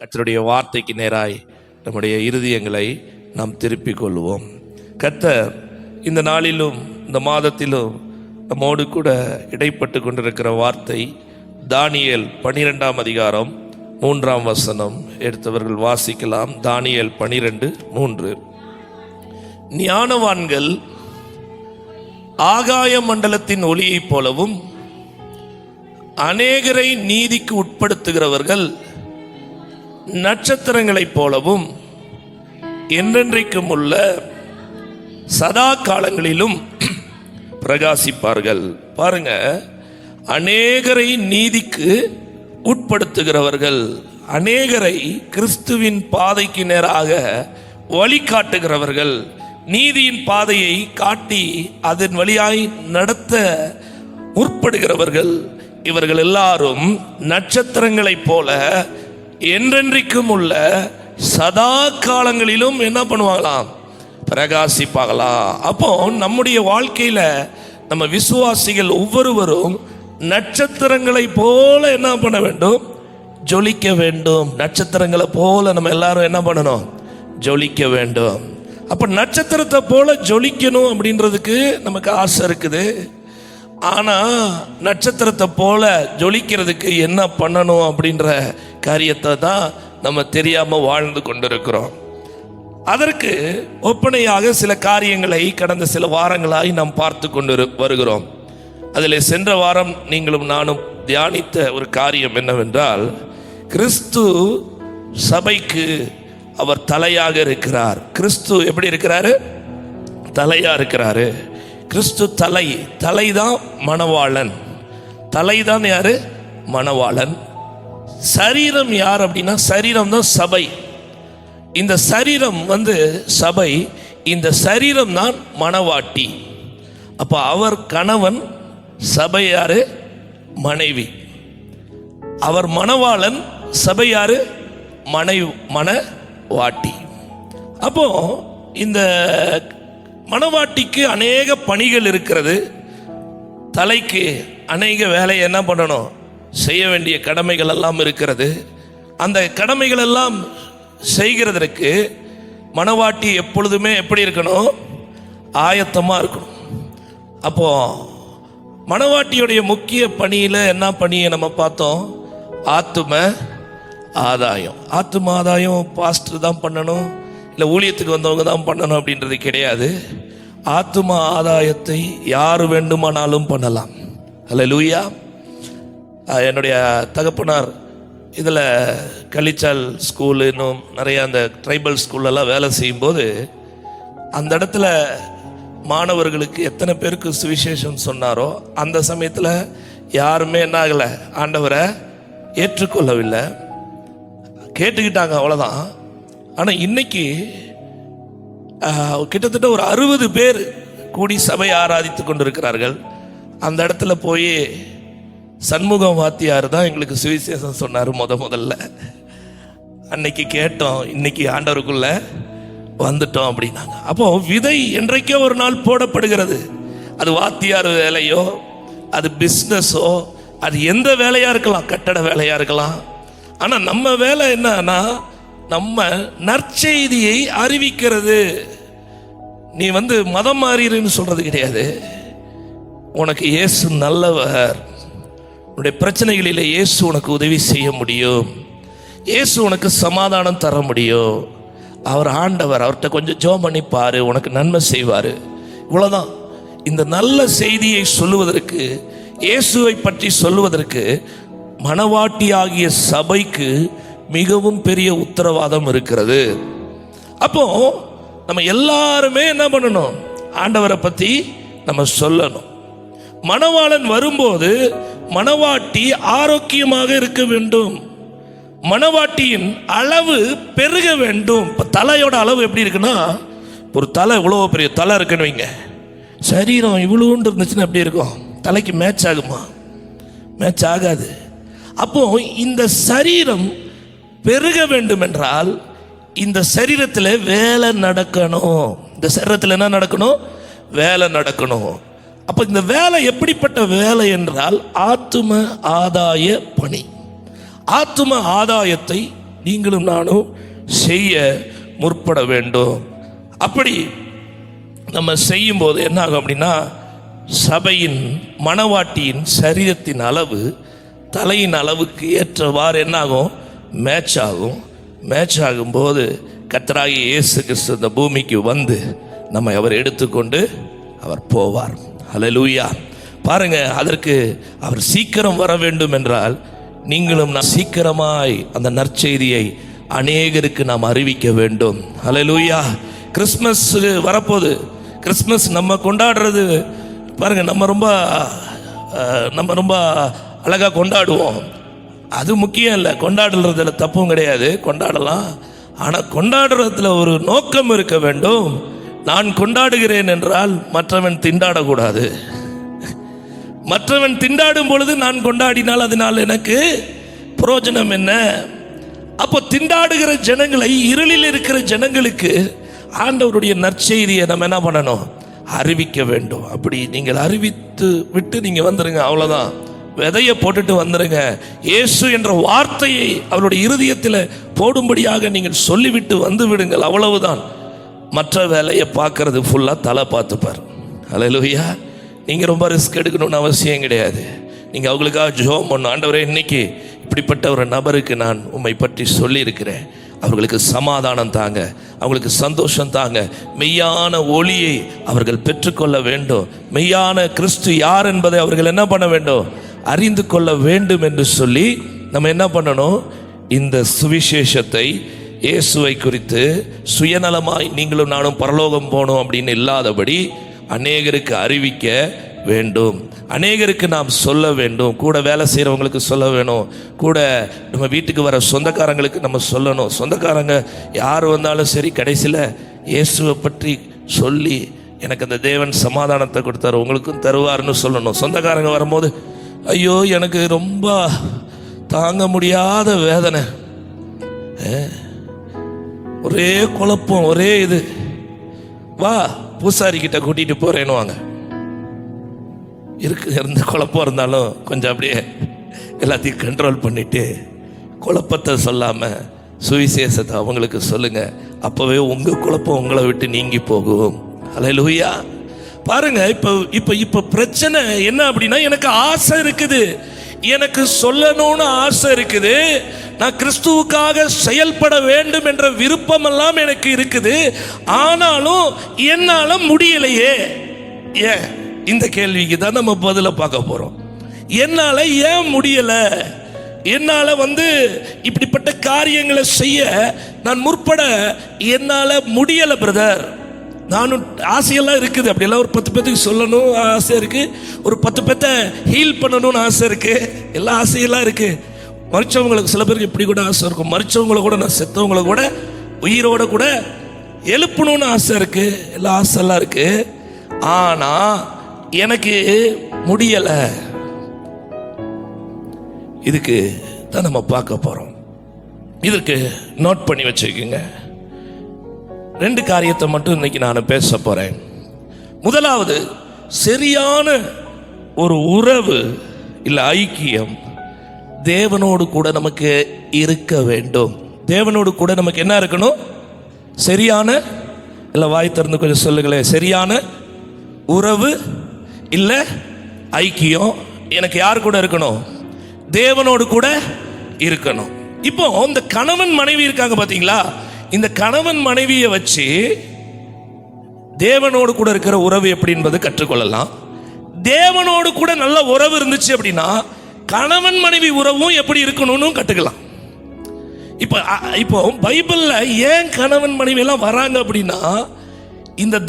கர்த்தருடைய வார்த்தைக்கு நேராய் நம்முடைய இருதயங்களை நாம் திருப்பிக் கொள்வோம். கர்த்தர் இந்த நாளிலும் இந்த மாதத்திலும் நம்மோடு கூட இடைப்பட்டு கொண்டிருக்கிற வார்த்தை தானியேல் 12ஆம் அதிகாரம் 3ஆம் வசனம். எடுத்தவர்கள் வாசிக்கலாம். தானியேல் 12:3. ஞானவான்கள் ஆகாய மண்டலத்தின் ஒளியைப் போலவும் அநேகரை நீதிக்கு உட்படுத்துகிறவர்கள் நட்சத்திரங்களைப் போலவும் என்றென்றைக்கும் உள்ள சதா காலங்களிலும் பிரகாசிப்பார்கள். பாருங்க, அநேகரை நீதிக்கு உட்படுத்துகிறவர்கள், அநேகரை கிறிஸ்துவின் பாதைக்கு நேராக வழிகாட்டுகிறவர்கள், நீதியின் பாதையை காட்டி அதன் வழியாய் நடத்த முற்படுகிறவர்கள், இவர்கள் எல்லாரும் நட்சத்திரங்களைப் போல என்றென்றைக்கும் உள்ள சதா காலங்களிலும் என்ன பண்ணுவாங்களாம்? பிரகாசிப்பாகலாம். அப்போ நம்முடைய வாழ்க்கையில நம்ம விசுவாசிகள் ஒவ்வொருவரும் நட்சத்திரங்களை போல என்ன பண்ண வேண்டும்? ஜொலிக்க வேண்டும். நட்சத்திரங்களை போல நம்ம எல்லாரும் என்ன பண்ணணும்? ஜொலிக்க வேண்டும். அப்ப நட்சத்திரத்தை போல ஜொலிக்கணும் அப்படின்றதுக்கு நமக்கு ஆசை இருக்குது. ஆனா நட்சத்திரத்தை போல ஜொலிக்கிறதுக்கு என்ன பண்ணணும் அப்படின்ற காரியத்தை தான் நம்ம தெரியாம வாழ்ந்து கொண்டிருக்கிறோம். அதற்கு ஒப்பனையாக சில காரியங்களை கடந்த சில வாரங்களாய் நாம் பார்த்து கொண்டு வருகிறோம். அதில் சென்ற வாரம் நீங்களும் நானும் தியானித்த ஒரு காரியம் என்னவென்றால், கிறிஸ்து சபைக்கு அவர் தலையாக இருக்கிறார். கிறிஸ்து எப்படி இருக்கிறாரு? தலையா இருக்கிறாரு. கிறிஸ்து தலைதான் மணவாளன். தலைதான் யாரு? மணவாளன். சரீரம் யார் அப்படின்னா, சரீரம் தான் சபை. இந்த சரீரம் சபை, இந்த சரீரம் தான் மணவாட்டி. அப்ப அவர் கணவன், சபை யாரு? மனைவி. அவர் மணவாளன், சபை யாரு? மணவாட்டி. அப்போ இந்த மணவாட்டிக்கு அநேக பணிகள் இருக்கிறது. தலைக்கு அநேக வேலையை என்ன பண்ணணும்? செய்ய வேண்டிய கடமைகள் எல்லாம் இருக்கிறது. அந்த கடமைகள் எல்லாம் செய்கிறதற்கு மணவாட்டி எப்பொழுதுமே எப்படி இருக்கணும்? ஆயத்தமா இருக்கணும். அப்போ மணவாட்டியுடைய முக்கிய பணியில என்ன பணியை நம்ம பார்த்தோம்? ஆத்தும ஆதாயம். ஆத்தும ஆதாயம் பாஸ்டர் தான் பண்ணணும், இல்லை ஊழியத்துக்கு வந்தவங்க தான் பண்ணணும் அப்படின்றது கிடையாது. ஆத்தும ஆதாயத்தை யார் வேண்டுமானாலும் பண்ணலாம். அல்லேலூயா. என்னுடைய தகப்பனார் இதில் கலிச்சால் ஸ்கூலு, இன்னும் நிறைய அந்த ட்ரைபல் ஸ்கூல்லலாம் வேலை செய்யும்போது அந்த இடத்துல மாணவர்களுக்கு எத்தனை பேருக்கு சுவிசேஷம் சொன்னாரோ அந்த சமயத்தில் யாருமே என்ன ஆகலை? ஆண்டவரை ஏற்றுக்கொள்ளவில்லை. கேட்டுக்கிட்டாங்க, அவ்வளோதான். ஆனால் இன்னைக்கு கிட்டத்தட்ட ஒரு 60 பேர் கூடி சபை ஆராதித்து கொண்டிருக்கிறார்கள். அந்த இடத்துல போய் சண்முகம் வாத்தியார் தான் எங்களுக்கு சுவிசேஷம் சொன்னார் முதல்ல. அன்னைக்கு கேட்டோம், இன்னைக்கு ஆண்டவருக்குள்ள வந்துட்டோம் அப்படின்னாங்க. அப்போ விதை என்றைக்கோ ஒரு நாள் போடப்படுகிறது. அது வாத்தியார் வேலையோ, அது பிஸ்னஸோ, அது எந்த வேலையா இருக்கலாம், கட்டட வேலையா இருக்கலாம். ஆனால் நம்ம வேலை என்னன்னா, நம்ம நற்செய்தியை அறிவிக்கிறது. நீ மதம் மாறிடுன்னு சொல்றது கிடையாது. உனக்கு இயேசு நல்லவர், உன்னுடைய பிரச்சனைகளில் இயேசு உனக்கு உதவி செய்ய முடியும், இயேசு உனக்கு சமாதானம் தர முடியும், அவர் ஆண்டவர், அவர்கிட்ட கொஞ்சம் ஜெபம் பண்ணி பாரு, உனக்கு நன்மை செய்வார். இவ்வளோதான். இந்த நல்ல செய்தியை சொல்லுவதற்கு, இயேசுவை பற்றி சொல்லுவதற்கு மணவாட்டியாகிய சபைக்கு மிகவும் பெரிய உத்தரவாதம் இருக்கிறது. அப்போ நம்ம எல்லாருமே என்ன பண்ணணும்? ஆண்டவரை பற்றி நம்ம சொல்லணும். மணவாளன் வரும்போது மணவாட்டி ஆரோக்கியமாக இருக்க வேண்டும். மணவாட்டியின் அளவு பெருக வேண்டும். இப்போ தலையோட அளவு எப்படி இருக்குன்னா, ஒரு தலை இவ்வளோ பெரிய தலை இருக்குன்னு வைங்க, சரீரம் இவ்வளோன்னு இருந்துச்சுன்னா எப்படி இருக்கும்? தலைக்கு மேட்ச் ஆகுமா? மேட்ச் ஆகாது. அப்போ இந்த சரீரம் பெருக வேண்டும் என்றால் இந்த சரீரத்தில் வேலை நடக்கணும். இந்த சரீரத்தில் என்ன நடக்கணும்? வேலை நடக்கணும். அப்போ இந்த வேலை எப்படிப்பட்ட வேலை என்றால் ஆத்தும ஆதாய பணி. ஆத்தும ஆதாயத்தை நீங்களும் நானும் செய்ய முற்பட வேண்டும். அப்படி நம்ம செய்யும் போது என்ன ஆகும் அப்படின்னா, சபையின் மணவாட்டியின் சரீரத்தின் அளவு தலையின் அளவுக்கு ஏற்றவாறு என்ன ஆகும், மேட்ச் ஆகும். மேட்ச் ஆகும்போது கர்த்தராகிய இயேசு கிறிஸ்து இந்த பூமிக்கு வந்து நம்மை அவர் எடுத்துக்கொண்டு அவர் போவார். ஹல்லேலூயா. பாருங்க, அதற்கு அவர் சீக்கிரம் வர வேண்டும் என்றால் நீங்களும் சீக்கிரமாய் அந்த நற்செய்தியை அநேகருக்கு நாம் அறிவிக்க வேண்டும். ஹல்லேலூயா. கிறிஸ்மஸ் வரப்போகுது. கிறிஸ்மஸ் நம்ம கொண்டாடுறது பாருங்க, நம்ம ரொம்ப அழகாக கொண்டாடுவோம். அது முக்கியம் இல்லை, கொண்டாடுறதுல தப்பும் கிடையாது, கொண்டாடலாம். ஆனால் கொண்டாடுறதுல ஒரு நோக்கம் இருக்க வேண்டும். நான் கொண்டாடுகிறேன் என்றால் மற்றவன் திண்டாடக்கூடாது. மற்றவன் திண்டாடும் பொழுது நான் கொண்டாடினால் அதனால் எனக்கு பிரயோஜனம் என்ன? அப்போ திண்டாடுகிற ஜனங்களை, இருளில் இருக்கிற ஜனங்களுக்கு ஆண்டவருடைய நற்செய்தியை நம்ம என்ன பண்ணணும், அறிவிக்க வேண்டும். அப்படி நீங்கள் அறிவித்து விட்டு நீங்கள் வந்துருங்க, அவ்வளோதான். விதையை போட்டுட்டு வந்துருங்க. இயேசு என்ற வார்த்தையை அவருடைய இருதயத்தில் போடும்படியாக நீங்கள் சொல்லிவிட்டு வந்து விடுங்கள், அவ்வளவுதான். மற்ற வேலையை பார்க்கறது ஃபுல்லாக தலை பார்த்துப்பார். ஹல்லேலூயா. நீங்கள் ரொம்ப ரிஸ்க் எடுக்கணும்னு அவசியம் கிடையாது. நீங்கள் அவங்களுக்காக ஜெபம் பண்ணணும். ஆண்டவரே, இன்னைக்கு இப்படிப்பட்ட ஒரு நபருக்கு நான் உம்மை பற்றி சொல்லியிருக்கிறேன், அவர்களுக்கு சமாதானம் தாங்க, அவங்களுக்கு சந்தோஷம் தாங்க, மெய்யான ஒளியை அவர்கள் பெற்றுக்கொள்ள வேண்டும், மெய்யான கிறிஸ்து யார் என்பதை அவர்கள் என்ன பண்ண வேண்டும், அறிந்து கொள்ள வேண்டும் என்று சொல்லி நம்ம என்ன பண்ணணும், இந்த சுவிசேஷத்தை இயேசுவை குறித்து சுயநலமாய் நீங்களும் நானும் பரலோகம் போகணும் அப்படின்னு இல்லாதபடி அநேகருக்கு அறிவிக்க வேண்டும். அநேகருக்கு நாம் சொல்ல வேண்டும். கூட வேலை செய்கிறவங்களுக்கு சொல்ல வேணும். கூட நம்ம வீட்டுக்கு வர சொந்தக்காரங்களுக்கு நம்ம சொல்லணும். சொந்தக்காரங்க யார் வந்தாலும் சரி, கடைசியில் இயேசுவை பற்றி சொல்லி எனக்கு அந்த தேவன் சமாதானத்தை கொடுத்தாரு, உங்களுக்கும் தருவார்னு சொல்லணும். சொந்தக்காரங்க வரும்போது, ஐயோ எனக்கு ரொம்ப தாங்க முடியாத வேதனை, ஒரே குழப்பம், ஒரே இது, வா பூசாரி கிட்ட கூட்டிட்டு போறேன்னுவாங்க. இருந்த குழப்பம் இருந்தாலும் கொஞ்சம் அப்படியே எல்லாத்தையும் கண்ட்ரோல் பண்ணிட்டு குழப்பத்தை சொல்லாம சுவிசேஷத்தை அவங்களுக்கு சொல்லுங்க. அப்பவே உங்க குழப்பம் உங்களை விட்டு நீங்கி போகும். ஹல்லேலூயா. பாருங்க, இப்ப பிரச்சனை என்ன அப்படின்னா, எனக்கு ஆசை இருக்குது, எனக்கு சொல்லணும்னு ஆசை இருக்குது, நான் கிறிஸ்துவுக்காக செயல்பட வேண்டும் என்ற விருப்பம் எல்லாம் எனக்கு இருக்குது, ஆனாலும் என்னால முடியலையே. ஏன்? இந்த கேள்விக்கு தான் நம்ம பதில பார்க்க போறோம். என்னால ஏன் முடியல? என்னால இப்படிப்பட்ட காரியங்களை செய்ய நான் முற்பட என்னால முடியல பிரதர். நானும் ஆசையெல்லாம் இருக்குது, அப்படியெல்லாம் ஒரு 10 பேத்துக்கு சொல்லணும் ஆசை இருக்கு, ஒரு 10 பேத்தை ஹீல் பண்ணணும்னு ஆசை இருக்கு, எல்லா ஆசையெல்லாம் இருக்கு. மறிச்சவங்களுக்கு சில பேருக்கு இப்படி கூட ஆசை இருக்கும், மறிச்சவங்களை கூட நான் செத்தவங்களை கூட உயிரோட கூட எழுப்பணும்னு ஆசை இருக்கு, எல்லா ஆசையெல்லாம் இருக்கு. ஆனா எனக்கு முடியல. இதுக்கு தான் நம்ம பார்க்க போறோம். இதற்கு நோட் பண்ணி வச்சுக்கோங்க. 2 காரியத்தை மட்டும் இன்னைக்கு நான் பேச போறேன். முதலாவது, சரியான ஒரு உறவு இல்ல ஐக்கியம் தேவனோடு கூட நமக்கு இருக்க வேண்டும். தேவனோடு கூட நமக்கு என்ன இருக்கணும்? சரியான, இல்ல வாய் திறந்து கொஞ்சம் சொல்லுங்களேன், சரியான உறவு இல்ல ஐக்கியம் எனக்கு யார் கூட இருக்கணும்? தேவனோடு கூட இருக்கணும். இப்போ இந்த கணவன் மனைவி இருக்காங்க பாத்தீங்களா, இந்த கணவன் மனைவியை வச்சு தேவனோடு கூட இருக்கிற உறவு எப்படி என்பது கற்றுக்கொள்ளலாம். தேவனோடு கூட நல்ல உறவு இருந்துச்சு அப்படின்னா கணவன் மனைவி உறவும் எப்படி இருக்கணும்னு கற்றுக்கலாம். இப்போ பைபிள்ல ஏன் கணவன் மனைவி எல்லாம் வராங்க அப்படின்னா, இந்த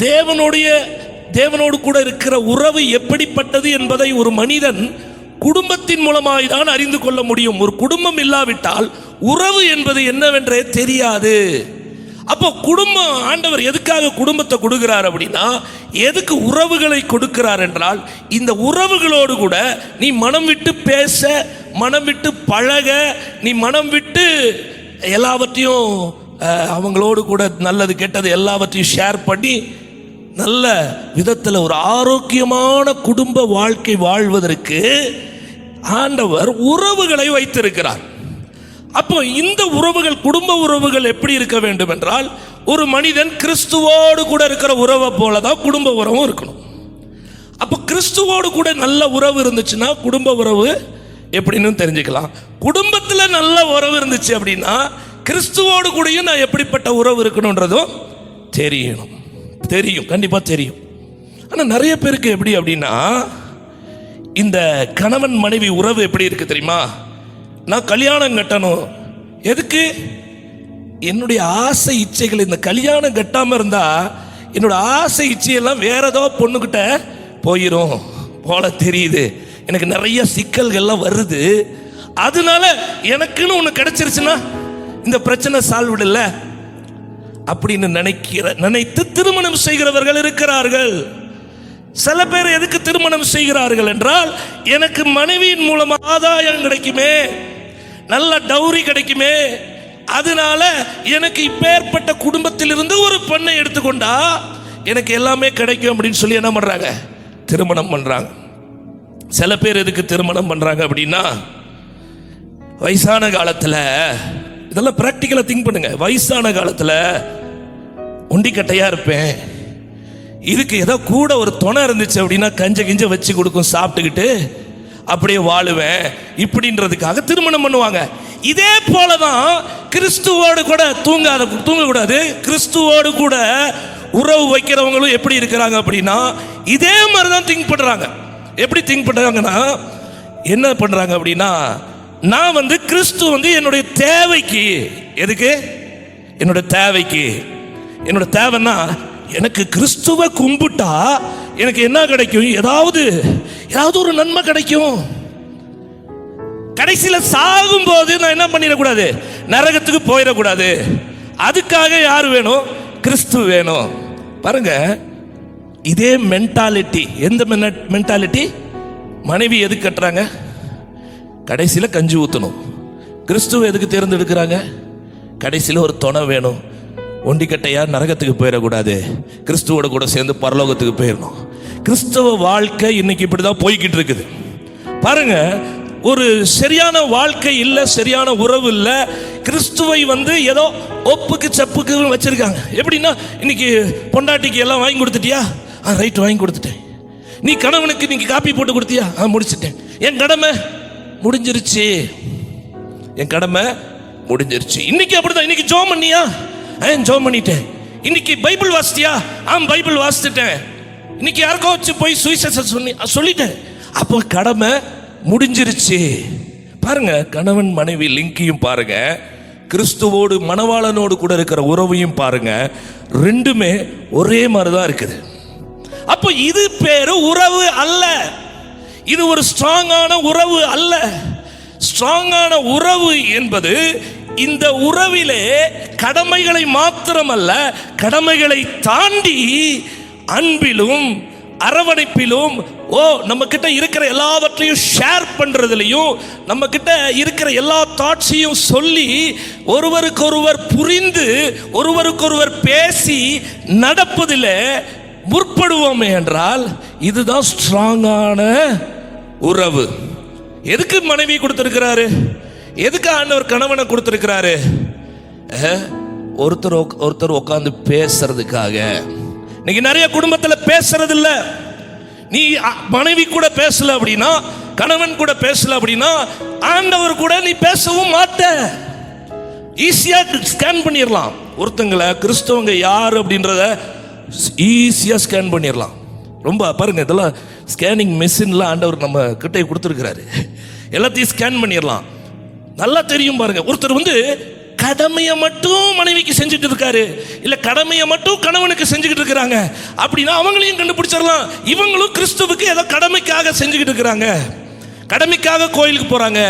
தேவனோடு கூட இருக்கிற உறவு எப்படிப்பட்டது என்பதை ஒரு மனிதன் குடும்பத்தின் மூலமாய் தான் அறிந்து கொள்ள முடியும். ஒரு குடும்பம் இல்லாவிட்டால் உறவு என்பது என்னவென்றே தெரியாது. அப்போ குடும்பம், ஆண்டவர் எதுக்காக குடும்பத்தை கொடுக்கிறார் அப்படின்னா, எதுக்கு உறவுகளை கொடுக்கிறார் என்றால், இந்த உறவுகளோடு கூட நீ மனம் விட்டு பேச, மனம் விட்டு பழக, நீ மனம் விட்டு எல்லாவற்றையும் அவங்களோடு கூட நல்லது கெட்டது எல்லாவற்றையும் ஷேர் பண்ணி நல்ல விதத்தில் ஒரு ஆரோக்கியமான குடும்ப வாழ்க்கை வாழ்வதற்கு ஆண்டவர் உறவுகளை வைத்திருக்கிறார். அப்போ இந்த உறவுகள், குடும்ப உறவுகள் எப்படி இருக்க வேண்டும் என்றால், ஒரு மனிதன் கிறிஸ்துவோடு கூட இருக்கிற உறவை போலதான் குடும்ப உறவும் இருக்கணும். அப்போ கிறிஸ்துவோடு கூட நல்ல உறவு இருந்துச்சுன்னா குடும்ப உறவு எப்படின்னு தெரிஞ்சுக்கலாம். குடும்பத்தில் நல்ல உறவு இருந்துச்சு அப்படின்னா கிறிஸ்துவோடு கூடயும் நான் எப்படிப்பட்ட உறவு இருக்கணும்ன்றதும் தெரியும், கண்டிப்பாக தெரியும். ஆனால் நிறைய பேருக்கு எப்படி அப்படின்னா, இந்த கணவன் மனைவி உறவு எப்படி இருக்கு தெரியுமா? நான் கல்யாணம் கட்டணும், எதுக்கு? என்னுடைய ஆசை இச்சைகள், இந்த கல்யாணம் கட்டாமல் இருந்தா என்னோட ஆசை இச்சையெல்லாம் வேற ஏதோ பொண்ணுக்கிட்ட போயிரும் போல தெரியுது, எனக்கு நிறைய சிக்கல்கள்லாம் வருது, அதனால எனக்குன்னு ஒன்று கிடைச்சிருச்சுன்னா இந்த பிரச்சனை சால்வ் இல்லை அப்படின்னு நினைத்து திருமணம் செய்கிறவர்கள் இருக்கிறார்கள். சில பேர் எதுக்கு திருமணம் செய்கிறார்கள் என்றால், எனக்கு மனைவியின் மூலமா ஆதாயம் கிடைக்குமே, நல்ல டௌரி கிடைக்குமே, அதனால எனக்கு இப்பேற்பட்ட குடும்பத்தில் இருந்து ஒரு பெண்ணை எடுத்துக்கொண்டா எனக்கு எல்லாமே கிடைக்கும் அப்படின்னு சொல்லி என்ன பண்றாங்க? திருமணம் பண்றாங்க. சில பேர் எதுக்கு திருமணம் பண்றாங்க அப்படின்னா, வயசான காலத்துல, இதெல்லாம் பிராக்டிக்கலா திங்க் பண்ணுங்க, வயசான காலத்துல ஒண்டிக்கட்டையா இருப்பேன், இதுக்கு ஏதோ கூட ஒரு துணை இருந்துச்சு அப்படின்னா கஞ்ச வச்சு கொடுக்கும், சாப்பிட்டுக்கிட்டு அப்படியே வாழுவேன் இப்படின்றதுக்காக திருமணம் பண்ணுவாங்க. இதே போலதான் கிறிஸ்துவோடு கூட தூங்கக்கூடாது, கிறிஸ்துவோடு கூட உறவு வைக்கிறவங்களும் எப்படி இருக்கிறாங்க அப்படின்னா இதே மாதிரிதான் திங்க் பண்றாங்க. எப்படி திங்க் பண்றாங்கன்னா, என்ன பண்றாங்க அப்படின்னா, நான் கிறிஸ்து என்னுடைய தேவைக்கு, எதுக்கு? என்னோட தேவைக்கு, என்னோட தேவைன்னா எனக்கு கிறிஸ்துவை கும்பிட்டா எனக்கு என்ன கிடைக்கும்? ஏதாவது ஒரு நன்மை கிடைக்கும். கடைசியில் சாகும் போது நான் என்ன பண்ணிடக்கூடாது? நரகத்துக்கு போயிடக்கூடாது. அதுக்காக யார் வேணும்? கிறிஸ்து வேணும். பாருங்க, இதே மென்டாலிட்டி, எந்த மென்டாலிட்டி? மனைவி எதுக்கு கட்டுறாங்க? கடைசியில் கஞ்சி ஊற்றணும். கிறிஸ்துவ எதுக்கு தேர்ந்தெடுக்கிறாங்க? கடைசியில் ஒரு துணை வேணும். ஒண்டிக்கட்டையா நரகத்துக்கு போயிடக்கூடாது, கிறிஸ்துவோட கூட சேர்ந்து பரலோகத்துக்கு போயிடணும். கிறிஸ்தவ வாழ்க்கை இன்னைக்கு இப்படிதான் போய்கிட்டு இருக்குது. பாருங்க, ஒரு சரியான வாழ்க்கை இல்லை, சரியான உறவு இல்லை. கிறிஸ்துவை ஏதோ ஒப்புக்கு சப்புக்கு வச்சிருக்காங்க. எப்படின்னா, இன்னைக்கு பொண்டாட்டிக்கு எல்லாம் வாங்கி கொடுத்துட்டியா? ரைட், வாங்கி கொடுத்துட்டேன். நீ கணவனுக்கு இன்னைக்கு காப்பி போட்டு கொடுத்தியா? முடிச்சிட்டேன். என் கடமை முடிஞ்சிருச்சு, என் கடமை முடிஞ்சிருச்சு. இன்னைக்கு அப்படிதான். இன்னைக்கு ஜோம் பண்ணியா? ஜோம் பண்ணிட்டேன். இன்னைக்கு பைபிள் வாசித்தியா? பைபிள் வாசித்துட்டேன். இன்னைக்கு யாருக்கோ வச்சு போய் சுவிசேஷம் சொல்லிட்டேன். அப்போ கடமை முடிஞ்சிருச்சு. பாருங்க, கணவன் மனைவி லிங்கையும் பாருங்க, கிறிஸ்துவோடு மணவாளனோடு கூட இருக்கிற உறவையும் பாருங்க, ரெண்டுமே ஒரே மாதிரிதான் இருக்குது. அப்போ இது பேரு உறவு அல்ல, இது ஒரு ஸ்ட்ராங்கான உறவு அல்ல. ஸ்ட்ராங்கான உறவு என்பது இந்த உறவிலே கடமைகளை மாத்திரமல்ல, கடமைகளை தாண்டி அன்பிலும் அரவணைப்பிலும், நம்ம கிட்ட இருக்கிற எல்லாவற்றையும் ஷேர் பண்றதுலையும், நம்ம கிட்ட இருக்கிற எல்லா தாட்ஸையும் சொல்லி, ஒருவருக்கொருவர் புரிந்து, ஒருவருக்கொருவர் பேசி நடப்பதில் முற்படுவோமே என்றால் இதுதான் ஸ்ட்ராங்கான உறவு. எதுக்கு மனைவி கொடுத்திருக்கிறாரு? எதுக்கு ஆண்டவர் கணவனை கொடுத்திருக்கிறாரு? ஒருத்தர் உட்கார்ந்து பேசுறதுக்காக. இன்னைக்கு நிறைய குடும்பத்துல பேசுறது இல்ல. நீ மனைவி கூட பேசல அப்படின்னா, கணவன் கூட பேசல அப்படின்னா, ஆண்டவர் கூட நீ பேசவும் மாட்ட. ஈஸியா ஸ்கேன் பண்ணிடலாம். ஒருத்தங்களை கிறிஸ்தவங்க யார் அப்படின்றத ஈஸியா ஸ்கேன் பண்ணிடலாம். ரொம்ப பாருங்க, இதெல்லாம் ஸ்கேனிங் மெஷின்லாம் ஆண்டவர் நம்ம கிட்டே கொடுத்துருக்கிறாரு. எல்லாத்தையும் ஸ்கேன் பண்ணிடலாம். நல்லா தெரியும் பாருங்க. ஒருத்தர் கடமையை மட்டும் மனைவிக்கு செஞ்சுட்டு இருக்காரு, இல்ல கடமையை மட்டும் கணவனுக்கு செஞ்சுக்கிட்டு இருக்கிறாங்க அப்படின்னா அவங்களையும் கண்டுபிடிச்சிடலாம். இவங்களும் கிறிஸ்துவுக்கு ஏதோ கடமைக்காக செஞ்சுக்கிட்டு இருக்கிறாங்க. கடமைக்காக கோயிலுக்கு போறாங்க,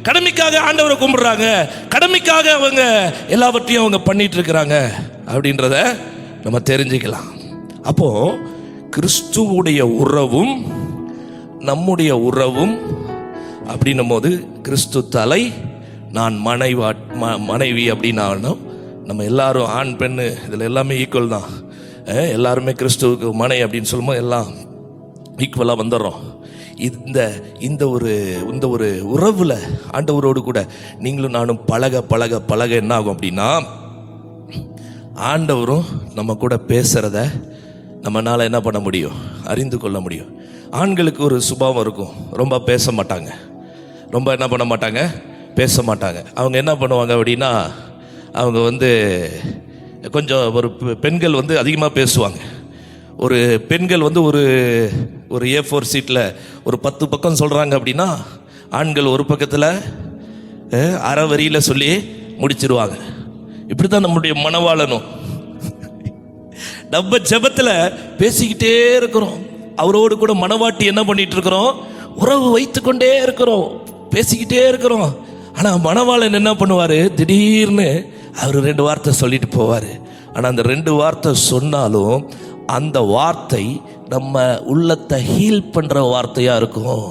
கடமைக்காக ஆண்டவரை கும்பிடுறாங்க, கடமைக்காக அவங்க எல்லாவற்றையும் அவங்க பண்ணிட்டு இருக்கிறாங்க அப்படின்றத நம்ம தெரிஞ்சுக்கலாம். அப்போ கிறிஸ்துவுடைய உறவும் நம்முடைய உறவும் அப்படின்னும் போது, கிறிஸ்து தலை, நான் மனைவி அப்படின்னாலும் நம்ம எல்லாரும் ஆண் பெண் இதில் எல்லாமே ஈக்குவல் தான். எல்லாருமே கிறிஸ்துவுக்கு மனை அப்படின்னு சொல்லும்போது எல்லாம் ஈக்குவலாக வந்துடுறோம். இந்த இந்த ஒரு இந்த ஒரு உறவுல ஆண்டவரோடு கூட நீங்களும் நானும் பழக பழக பழக என்ன ஆகும் அப்படின்னா, ஆண்டவரும் நம்ம கூட பேசுறத நம்மளால என்ன பண்ண முடியும், அறிந்து கொள்ள முடியும். ஆண்களுக்கு ஒரு சுபாவம் இருக்கும், ரொம்ப பேச மாட்டாங்க, ரொம்ப என்ன பண்ண மாட்டாங்க, பேச மாட்டாங்க. அவங்க என்ன பண்ணுவாங்க அப்படின்னா, அவங்க கொஞ்சம் ஒரு பெண்கள் அதிகமாக பேசுவாங்க. ஒரு பெண்கள் ஒரு ஒரு A4 சீட்டில் ஒரு 10 பக்கம் சொல்கிறாங்க அப்படின்னா, ஆண்கள் ஒரு பக்கத்தில் அரை வரியில் சொல்லி முடிச்சிருவாங்க. இப்படி தான் நம்முடைய மனவாளனும். நம்ம ஜெபத்தில் பேசிக்கிட்டே இருக்கிறோம், அவரோடு கூட மனவாட்டி என்ன பண்ணிட்டு இருக்கிறோம், உறவு வைத்து கொண்டே இருக்கிறோம், பேசிக்கிட்டே இருக்கிறோம். ஆனால் மனவாளன் என்ன பண்ணுவார், திடீர்னு அவர் 2 வார்த்தை சொல்லிட்டு போவார். ஆனால் அந்த 2 வார்த்தை சொன்னாலும் அந்த வார்த்தை நம்ம உள்ளத்தை ஹீல் பண்ணுற வார்த்தையாக இருக்கும்.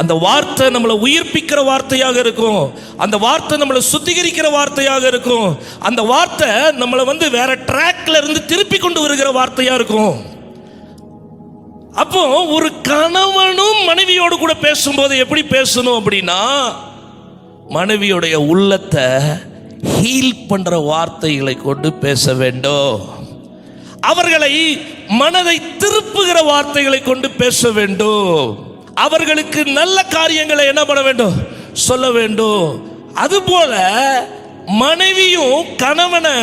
அந்த வார்த்தை நம்மளை உயிர்ப்பிக்கிற வார்த்தையாக இருக்கும். அந்த வார்த்தை நம்மளை சுத்திகரிக்கிற வார்த்தையாக இருக்கும். அந்த வார்த்தை நம்மளை வேற ட்ராக்ல இருந்து திருப்பி கொண்டு வருகிற வார்த்தையாக இருக்கும். அப்போ ஒரு கணவனும் மனைவியோடு கூட பேசும்போது எப்படி பேசணும் அப்படின்னா, மனைவியுடைய உள்ளத்தை ஹீல் பண்ற வார்த்தைகளை கொண்டு பேச வேண்டும். அவர்களை மனதை திருப்புகிற வார்த்தைகளை கொண்டு பேச வேண்டும். அவர்களுக்கு நல்ல காரியங்களை என்ன பண்ண வேண்டும், சொல்ல வேண்டும். அதுபோல மனைவியும் கணவனை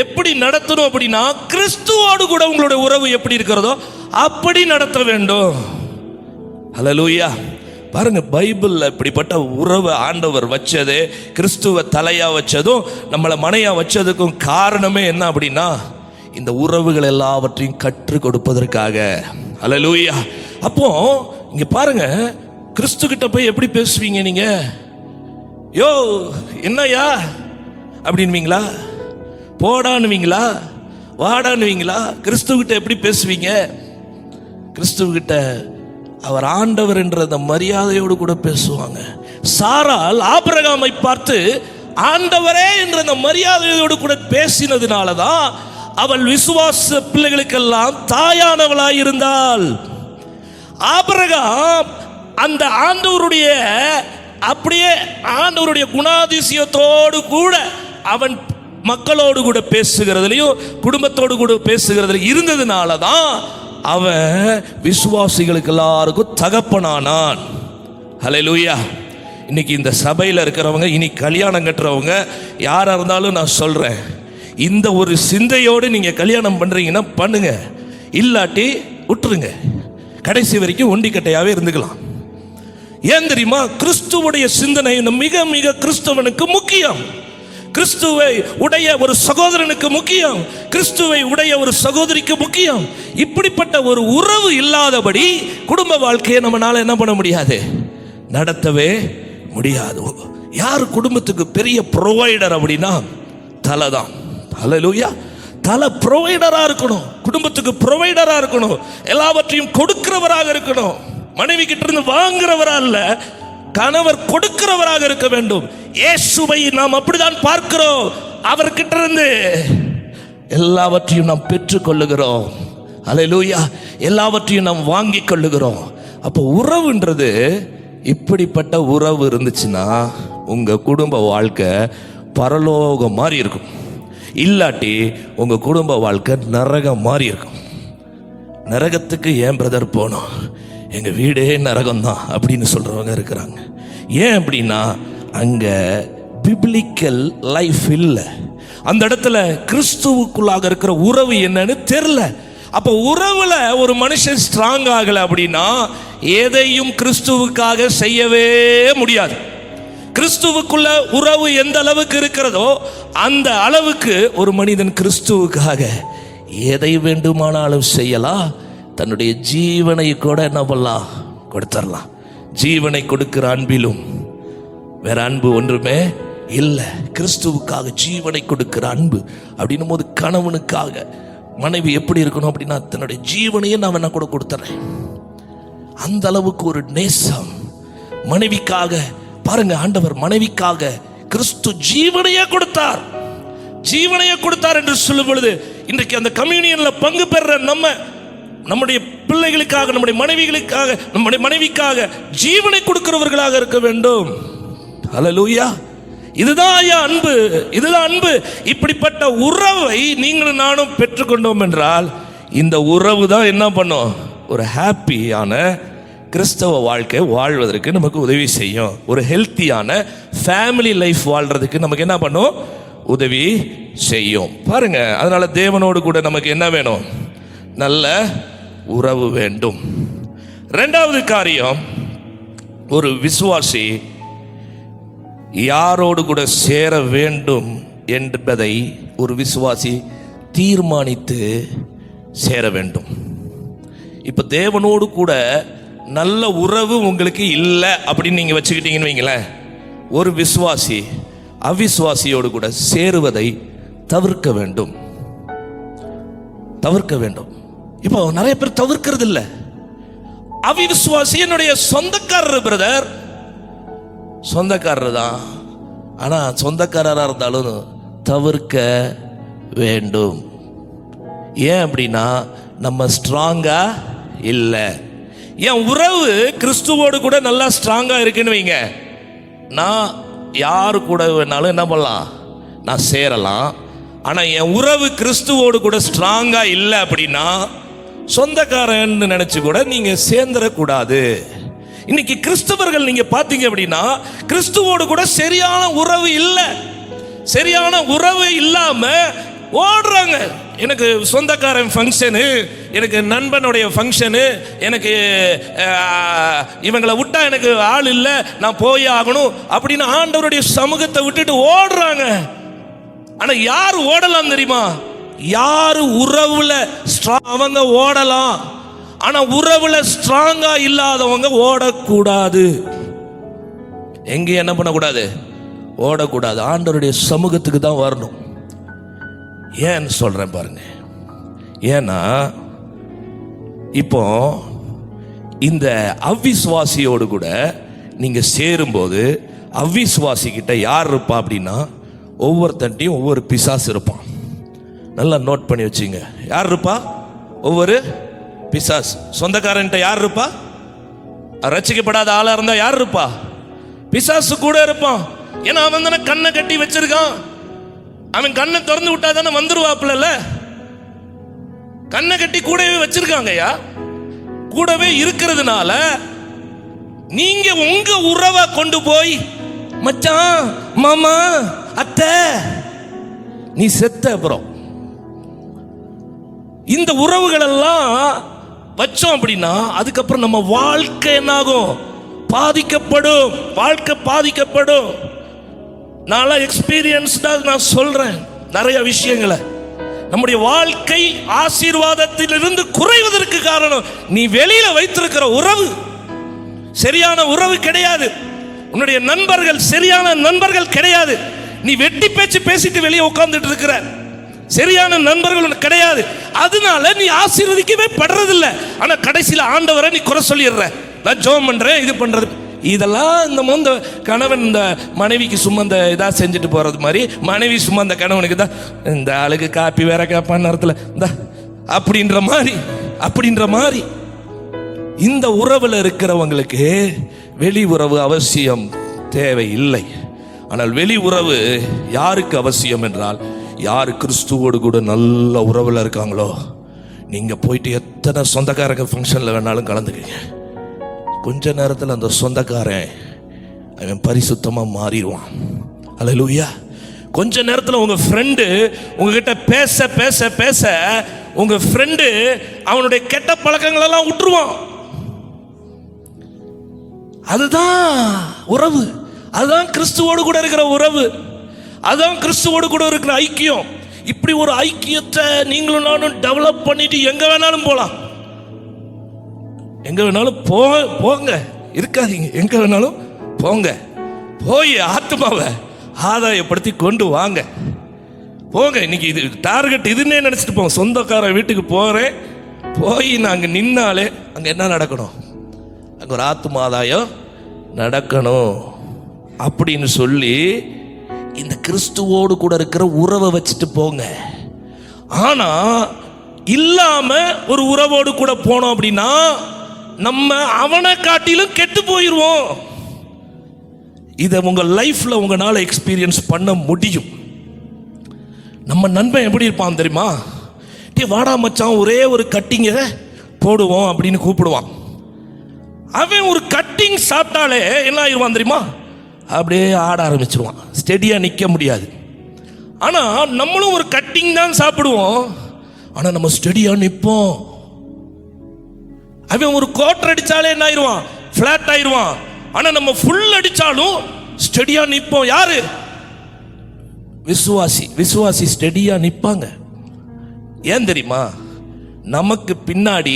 எப்படி நடத்தணும் அப்படின்னா, கிறிஸ்துவோடு கூட உங்களுடைய உறவு எப்படி இருக்கிறதோ அப்படி நடத்த வேண்டும். ஹல்லேலூயா. பாருங்க, பைபிள்ல இப்படிப்பட்ட உறவை ஆண்டவர் வச்சது, கிறிஸ்துவ தலையா வச்சதும் நம்மளை மனையா வச்சதுக்கும் காரணமே என்ன அப்படின்னா, இந்த உறவுகள் எல்லாவற்றையும் கற்றுக் கொடுப்பதற்காக. ஹல்லேலூயா. அப்போ இங்க பாருங்க, கிறிஸ்து கிட்ட போய் எப்படி பேசுவீங்க நீங்க? யோ என்னையா அப்படின்வீங்களா, போடான்னுவீங்களா, வாடான்னுவீங்களா? கிறிஸ்துவ எப்படி பேசுவீங்க? கிறிஸ்துவ அவர் ஆண்டவர் என்ற அந்த மரியாதையோடு கூட பேசுவாங்க. சாராள் ஆபிரகாமை பார்த்து ஆண்டவரே என்ற அந்த மரியாதையோடு கூட பேசினதுனால தான் அவள் விசுவாச பிள்ளைகளுக்கெல்லாம் தாயானவளாய் இருந்தாள். ஆபிரகாம் அந்த ஆண்டவருடைய அப்படியே ஆண்டவருடைய குணாதிசயத்தோடு கூட அவன் மக்களோடு கூட பேசுகிறதுலையும் குடும்பத்தோடு கூட பேசுகிறதுல இருந்ததுனால தான் அவன் விசுவாசிகளுக்கு எல்லாருக்கும் தகப்பனானான். ஹல்லேலூயா. இன்னைக்கு இந்த சபையில் இருக்கிறவங்க, இனி கல்யாணம் கட்டுறவங்க யாரா இருந்தாலும் நான் சொல்றேன், இந்த ஒரு சிந்தையோடு நீங்க கல்யாணம் பண்றீங்கன்னா பண்ணுங்க, இல்லாட்டி விட்டுருங்க. கடைசி வரைக்கும் ஒண்டிக்கட்டையாவே இருந்துக்கலாம். ஏன் தெரியுமா? கிறிஸ்துவுடைய சிந்தனை மிக மிக கிறிஸ்தவனுக்கு முக்கியம். கிறிஸ்துவை உடைய ஒரு சகோதரனுக்கு முக்கியம், கிறிஸ்துவை உடைய ஒரு சகோதரிக்கு முக்கியம். இப்படிப்பட்ட ஒரு உறவு இல்லாதபடி குடும்ப வாழ்க்கையை நம்மளால என்ன பண்ண முடியாது, நடத்தவே முடியாது. யார் குடும்பத்துக்கு பெரிய ப்ரொவைடர் அப்படின்னா தலை தான். ஹல்லேலூயா. தலை ப்ரொவைடரா இருக்கணும், குடும்பத்துக்கு ப்ரொவைடரா இருக்கணும், எல்லாவற்றையும் கொடுக்கிறவராக இருக்கணும். மனைவி கிட்ட இருந்து வாங்குறவரா இல்ல, கணவர் கொடுக்கிறவராக இருக்க வேண்டும். இயேசுவை நாம் அப்படிதான் பார்க்கிறோம். அவர்கிட்ட இருந்து எல்லாவற்றையும் நாம் பெற்றுக் கொள்ளுகிறோம். ஹல்லேலூயா. எல்லாவற்றையும் நாம் வாங்கிக் கொள்ளுகிறோம். அப்போ உறவுன்றது, இப்படிப்பட்ட உறவு இருந்துச்சுன்னா உங்க குடும்ப வாழ்க்கை பரலோகம் மாதிரி இருக்கும். இல்லாட்டி உங்க குடும்ப வாழ்க்கை நரகம் மாதிரி இருக்கும். நரகத்துக்கு ஏன் பிரதர் போனோம், எங்க வீடே நரகம் தான் அப்படின்னு சொல்றவங்க இருக்கிறாங்க. ஏன் அப்படின்னா அங்க பிப்ளிக்கல் லைஃப் இல்லை. அந்த இடத்துல கிறிஸ்துவுக்குள்ளாக இருக்கிற உறவு என்னன்னு தெரியல. அப்ப உறவுல ஒரு மனுஷன் ஸ்ட்ராங் ஆகல அப்படின்னா எதையும் கிறிஸ்துவுக்காக செய்யவே முடியாது. கிறிஸ்துவுக்குள்ள உறவு எந்த அளவுக்கு இருக்கிறதோ அந்த அளவுக்கு ஒரு மனிதன் கிறிஸ்துவுக்காக எதை வேண்டுமானாலும் செய்யலாம். தன்னுடைய ஜீவனை கூட என்ன பண்ணலாம், கொடுத்துடலாம். ஜீவனை கொடுக்கிற அன்பிலும் வேற அன்பு ஒன்றுமே இல்லை. கிறிஸ்துவுக்காக ஜீவனை கொடுக்கிற அன்பு அப்படின்னும் போது கணவனுக்காக மனைவி எப்படி இருக்கணும் அப்படின்னா தன்னுடைய ஜீவனையே நான் வேணா கூட கொடுத்துறேன். அந்த அளவுக்கு ஒரு நேசம் மனைவிக்காக. பாருங்க, ஆண்டவர் மனைவிக்காக கிறிஸ்து ஜீவனையே கொடுத்தார். ஜீவனையே கொடுத்தார் என்று சொல்லும் பொழுது இன்றைக்கு அந்த கம்யூனியன்ல பங்கு பெற நம்முடைய பிள்ளைகளுக்காக, நம்முடைய மனைவிகளுக்காக, நம்முடைய மனைவிக்காக ஜீவனை கொடுக்கிறவர்களாக இருக்க வேண்டும். ஹல்லேலூயா. இதுதான் ஐயா அன்பு, இதுதான் அன்பு. இப்படிப்பட்ட உறவை நீங்களும் நானும் பெற்றுக்கொண்டோம் என்றால் இந்த உறவு தான் என்ன பண்ணும்? ஒரு ஹாப்பியான கிறிஸ்தவ வாழ்க்கை வாழ்வதற்கு நமக்கு உதவி செய்யும். ஒரு ஹெல்த்தியான ஃபேமிலி லைஃப் வாழ்றதுக்கு நமக்கு என்ன பண்ணும்? உதவி செய்யும். பாருங்க, அதனால தேவனோடு கூட நமக்கு என்ன வேணும்? நல்ல உறவு வேண்டும். இரண்டாவது காரியம், ஒரு விசுவாசி யாரோடு கூட சேர வேண்டும் என்பதை ஒரு விசுவாசி தீர்மானித்து சேர வேண்டும். இப்ப தேவனோடு கூட நல்ல உறவு உங்களுக்கு இல்லை அப்படின்னு நீங்க வச்சுக்கிட்டீங்கன்னு வைங்களேன், ஒரு விசுவாசி அவிசுவாசியோடு கூட சேருவதை தவிர்க்க வேண்டும். தவிர்க்க வேண்டும். இப்போ நிறைய பேர் தவிர்க்கிறது இல்லை. அவிசுவாசி என்னுடைய சொந்தக்காரர் பிரதர், சொந்தக்காரர் தான், ஆனா சொந்தக்காரராக இருந்தாலும் தவிர்க்க வேண்டும். ஏன் அப்படின்னா நம்ம ஸ்ட்ராங்கா இல்லை. என் உறவு கிறிஸ்துவோடு கூட நல்லா ஸ்ட்ராங்கா இருக்குன்னு வைங்க, நான் யாரு கூட வேணாலும் என்ன பண்ணலாம்? நான் சேரலாம். ஆனா என் உறவு கிறிஸ்துவோடு கூட ஸ்ட்ராங்கா இல்லை அப்படின்னா சொந்தக்காரன் நினைச்சு கூட நீங்க சேர்ந்துடக்கூடாது. இன்னைக்கு கிறிஸ்தவர்கள் நீங்க பாத்தீங்க அப்படின்னா கிறிஸ்துவோடு கூட சரியான உறவு இல்லை. சரியான உறவு இல்லாம ஓடுறாங்க. எனக்கு சொந்தக்காரன் ஃபங்க்ஷனு, எனக்கு நண்பனுடைய ஃபங்க்ஷனு, எனக்கு இவங்களை விட்டா எனக்கு ஆள் இல்லை, நான் போய் ஆகணும் அப்படின்னு ஆண்டவருடைய சமூகத்தை விட்டுட்டு ஓடுறாங்க. ஆனா யார் ஓடலாம் தெரியுமா? யாரு உறவுல அவங்க ஓடலாம், ஆனா உறவுல ஸ்ட்ராங்கா இல்லாதவங்க ஓடக்கூடாது. எங்க என்ன பண்ணக்கூடாது? ஓடக்கூடாது. ஆண்டவருடைய சமூகத்துக்கு தான் வரணும். ஏன்னு சொல்றேன் பாருங்க. ஏன்னா இப்போ இந்த அவிசுவாசியோடு கூட நீங்க சேரும்போது அவிசுவாசி கிட்ட யார் இருப்பா அப்படின்னா ஒவ்வொருத்தன்ட்டையும் ஒவ்வொரு பிசாசு இருப்பான். நல்லா நோட் பண்ணி வச்சுங்க. யார் இருப்பா? ஒவ்வொரு பிசாசு. சொந்தக்காரன்ட்ட யார் இருப்பா? ரட்சிக்கப்படாத ஆளா இருந்தா யார் இருப்பா? பிசாசு கூட இருப்பான். ஏன்னா அவன் தானே கண்ணை கட்டி வச்சிருக்கான். அவன் கண்ணை திறந்து விட்டா தானே வந்துருவாப்புல. கண்ணை கட்டி கூடவே வச்சிருக்காங்கய்யா. கூடவே இருக்கிறதுனால நீங்க உங்க உறவை கொண்டு போய் மச்சான், மாமா, அத்தை, நீ செத்த அப்புறம் இந்த உறவுகள் எல்லாம் வச்சோம் அப்படின்னா அதுக்கப்புறம் நம்ம வாழ்க்கை என்னாகும்? பாதிக்கப்படும். வாழ்க்கை பாதிக்கப்படும். நான் எக்ஸ்பீரியன்ஸ்டா நான் சொல்றேன் நிறைய விஷயங்களை. நம்முடைய வாழ்க்கை ஆசீர்வாதத்திலிருந்து குறைவதற்கு காரணம் நீ வெளியில வைத்திருக்கிற உறவு சரியான உறவு கிடையாது. உன்னுடைய நண்பர்கள் சரியான நண்பர்கள் கிடையாது. நீ வெட்டி பேச்சு பேசிட்டு வெளியே உட்கார்ந்துட்டு இருக்கிற சரியான நண்பர்கள் உனக்கு கிடையாது. அதனால நீ ஆசீர்வதிக்கவே படுறதில்லை. ஆனா கடைசியில் ஆண்டவரை நீ குறை சொல்லிடுற. நான் ஜெபம் பண்றேன், இது பண்றது, இதெல்லாம் இந்த கணவன் இந்த மனைவிக்கு சும்மா இந்த இதா செஞ்சுட்டு போறது மாதிரி, மனைவி சும்மா இந்த கணவனுக்கு தான் இந்த ஆளுக்கு காப்பி வேற கேப்பான் நேரத்தில் இந்த அப்படின்ற மாதிரி இந்த உறவுல இருக்கிறவங்களுக்கு வெளி உறவு அவசியம் தேவை இல்லை. ஆனால் வெளி உறவு யாருக்கு அவசியம் என்றால், யார் கிறிஸ்துவோடு கூட நல்ல உறவுல இருக்காங்களோ, நீங்க போயிட்டு எத்தனை சொந்தக்காரங்க ஃபங்க்ஷன்ல வேணாலும் கலந்துக்கங்க. கொஞ்ச நேரத்தில் அந்த சொந்தக்காரன் அவன் பரிசுத்தமா மாறிடுவான். அல்லேலூயா. கொஞ்ச நேரத்தில் உங்க ஃப்ரெண்டு உங்ககிட்ட பேச பேச பேச உங்க ஃப்ரெண்டு அவனுடைய கெட்ட பழக்கங்கள் எல்லாம் விட்டுருவான். அதுதான் உறவு. அதுதான் கிறிஸ்துவோடு கூட இருக்கிற உறவு. அதுதான் கிறிஸ்துவோடு கூட இருக்கிற ஐக்கியம். இப்படி ஒரு ஐக்கியத்தை நீங்களும் நானும் டெவலப் பண்ணிட்டு எங்க வேணாலும் போலாம். எங்க வேணாலும் போங்க, இருக்காதீங்க. எங்க வேணாலும் போங்க. போய் ஆத்மாவை ஆதாயப்படுத்தி கொண்டு வாங்க. போங்க. இன்னைக்கு இது டார்கெட் இதுன்னே நினைச்சிட்டு போங்க. சொந்தக்கார வீட்டுக்கு போறேன், போய் நாங்க நின்னாலே அங்க என்ன நடக்கணும்? அங்க ஒரு ஆத்மா ஆதாயம் நடக்கணும் அப்படின்னு சொல்லி இந்த கிறிஸ்துவோடு கூட இருக்கிற உறவை வச்சுட்டு போங்க. ஆனா இல்லாம ஒரு உறவோடு கூட போனோம் அப்படின்னா நம்ம அவனை காட்டிலும் கெட்டு போயிடுவோம். இதை உங்க லைஃப்ல உங்களால எக்ஸ்பீரியன்ஸ் பண்ண முடியும். நம்ம நண்பன் எப்படி இருப்பான் தெரியுமா? வாடா மச்சான் ஒரே ஒரு கட்டிங்க போடுவோம் அப்படின்னு கூப்பிடுவான். அவன் ஒரு கட்டிங் சாப்பிட்டாலே என்ன ஆயிடுவான் தெரியுமா? அப்படியே ஆட ஆரம்பிச்சிருவான், ஸ்டெடியா நிற்க முடியாது. ஆனா நம்மளும் ஒரு கட்டிங் தான் சாப்பிடுவோம், ஆனா நம்ம ஸ்டெடியா நிற்போம். அவன் ஒரு கோட்டர் அடிச்சாலே என்ன ஆயிடுவான்? பிளாட் ஆயிடுவான். ஆனா நம்ம ஃபுல் அடிச்சாலும் ஸ்டெடியா நிற்போம். யாரு? விசுவாசி ஸ்டெடியா நிற்பாங்க. ஏன் தெரியுமா? நமக்கு பின்னாடி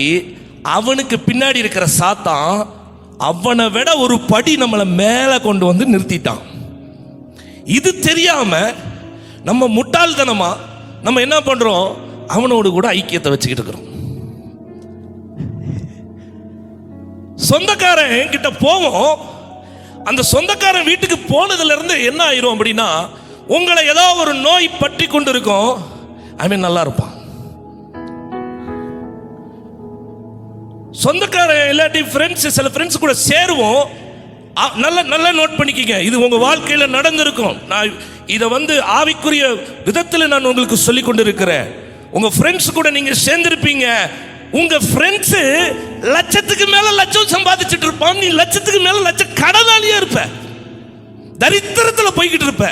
அவனுக்கு பின்னாடி இருக்கிற சாத்தான் அவனை விட ஒரு படி நம்மளை மேலே கொண்டு வந்து நிறுத்திட்டான். இது தெரியாம நம்ம முட்டாள்தனமா நம்ம என்ன பண்றோம்? அவனோடு கூட ஐக்கியத்தை வச்சுக்கிட்டு இருக்கிறோம். சொந்தக்காரன் கிட்ட போவோம். அந்த சொந்தக்காரன் வீட்டுக்கு போனதுல இருந்து என்ன ஆயிரும் அப்படின்னா, உங்களை ஏதோ ஒரு நோய் பற்றி கொண்டு இருக்கும். அவன் நல்லா இருப்பான். சொந்தக்காரன் இல்லாட்டி ஃப்ரெண்ட்ஸ், சில ஃப்ரெண்ட்ஸ் கூட சேருவோம். நல்லா நோட் பண்ணிக்கங்க, இது உங்க வாழ்க்கையில நடந்திருக்கும். நான் இதை ஆவிக்குரிய விதத்தில் நான் உங்களுக்கு சொல்லி கொண்டிருக்கிறேன். உங்க ஃப்ரெண்ட்ஸ் கூட நீங்க சேர்ந்திருப்பீங்க. உங்க ஃப்ரெண்ட்ஸ் லட்சத்துக்கு மேல லட்சம் சம்பாதிச்சுட்டு இருப்பான், நீ லட்சத்துக்கு மேல லட்சம் கடனாளியா இருப்ப, தரித்திரத்துல போய்கிட்டு இருப்ப.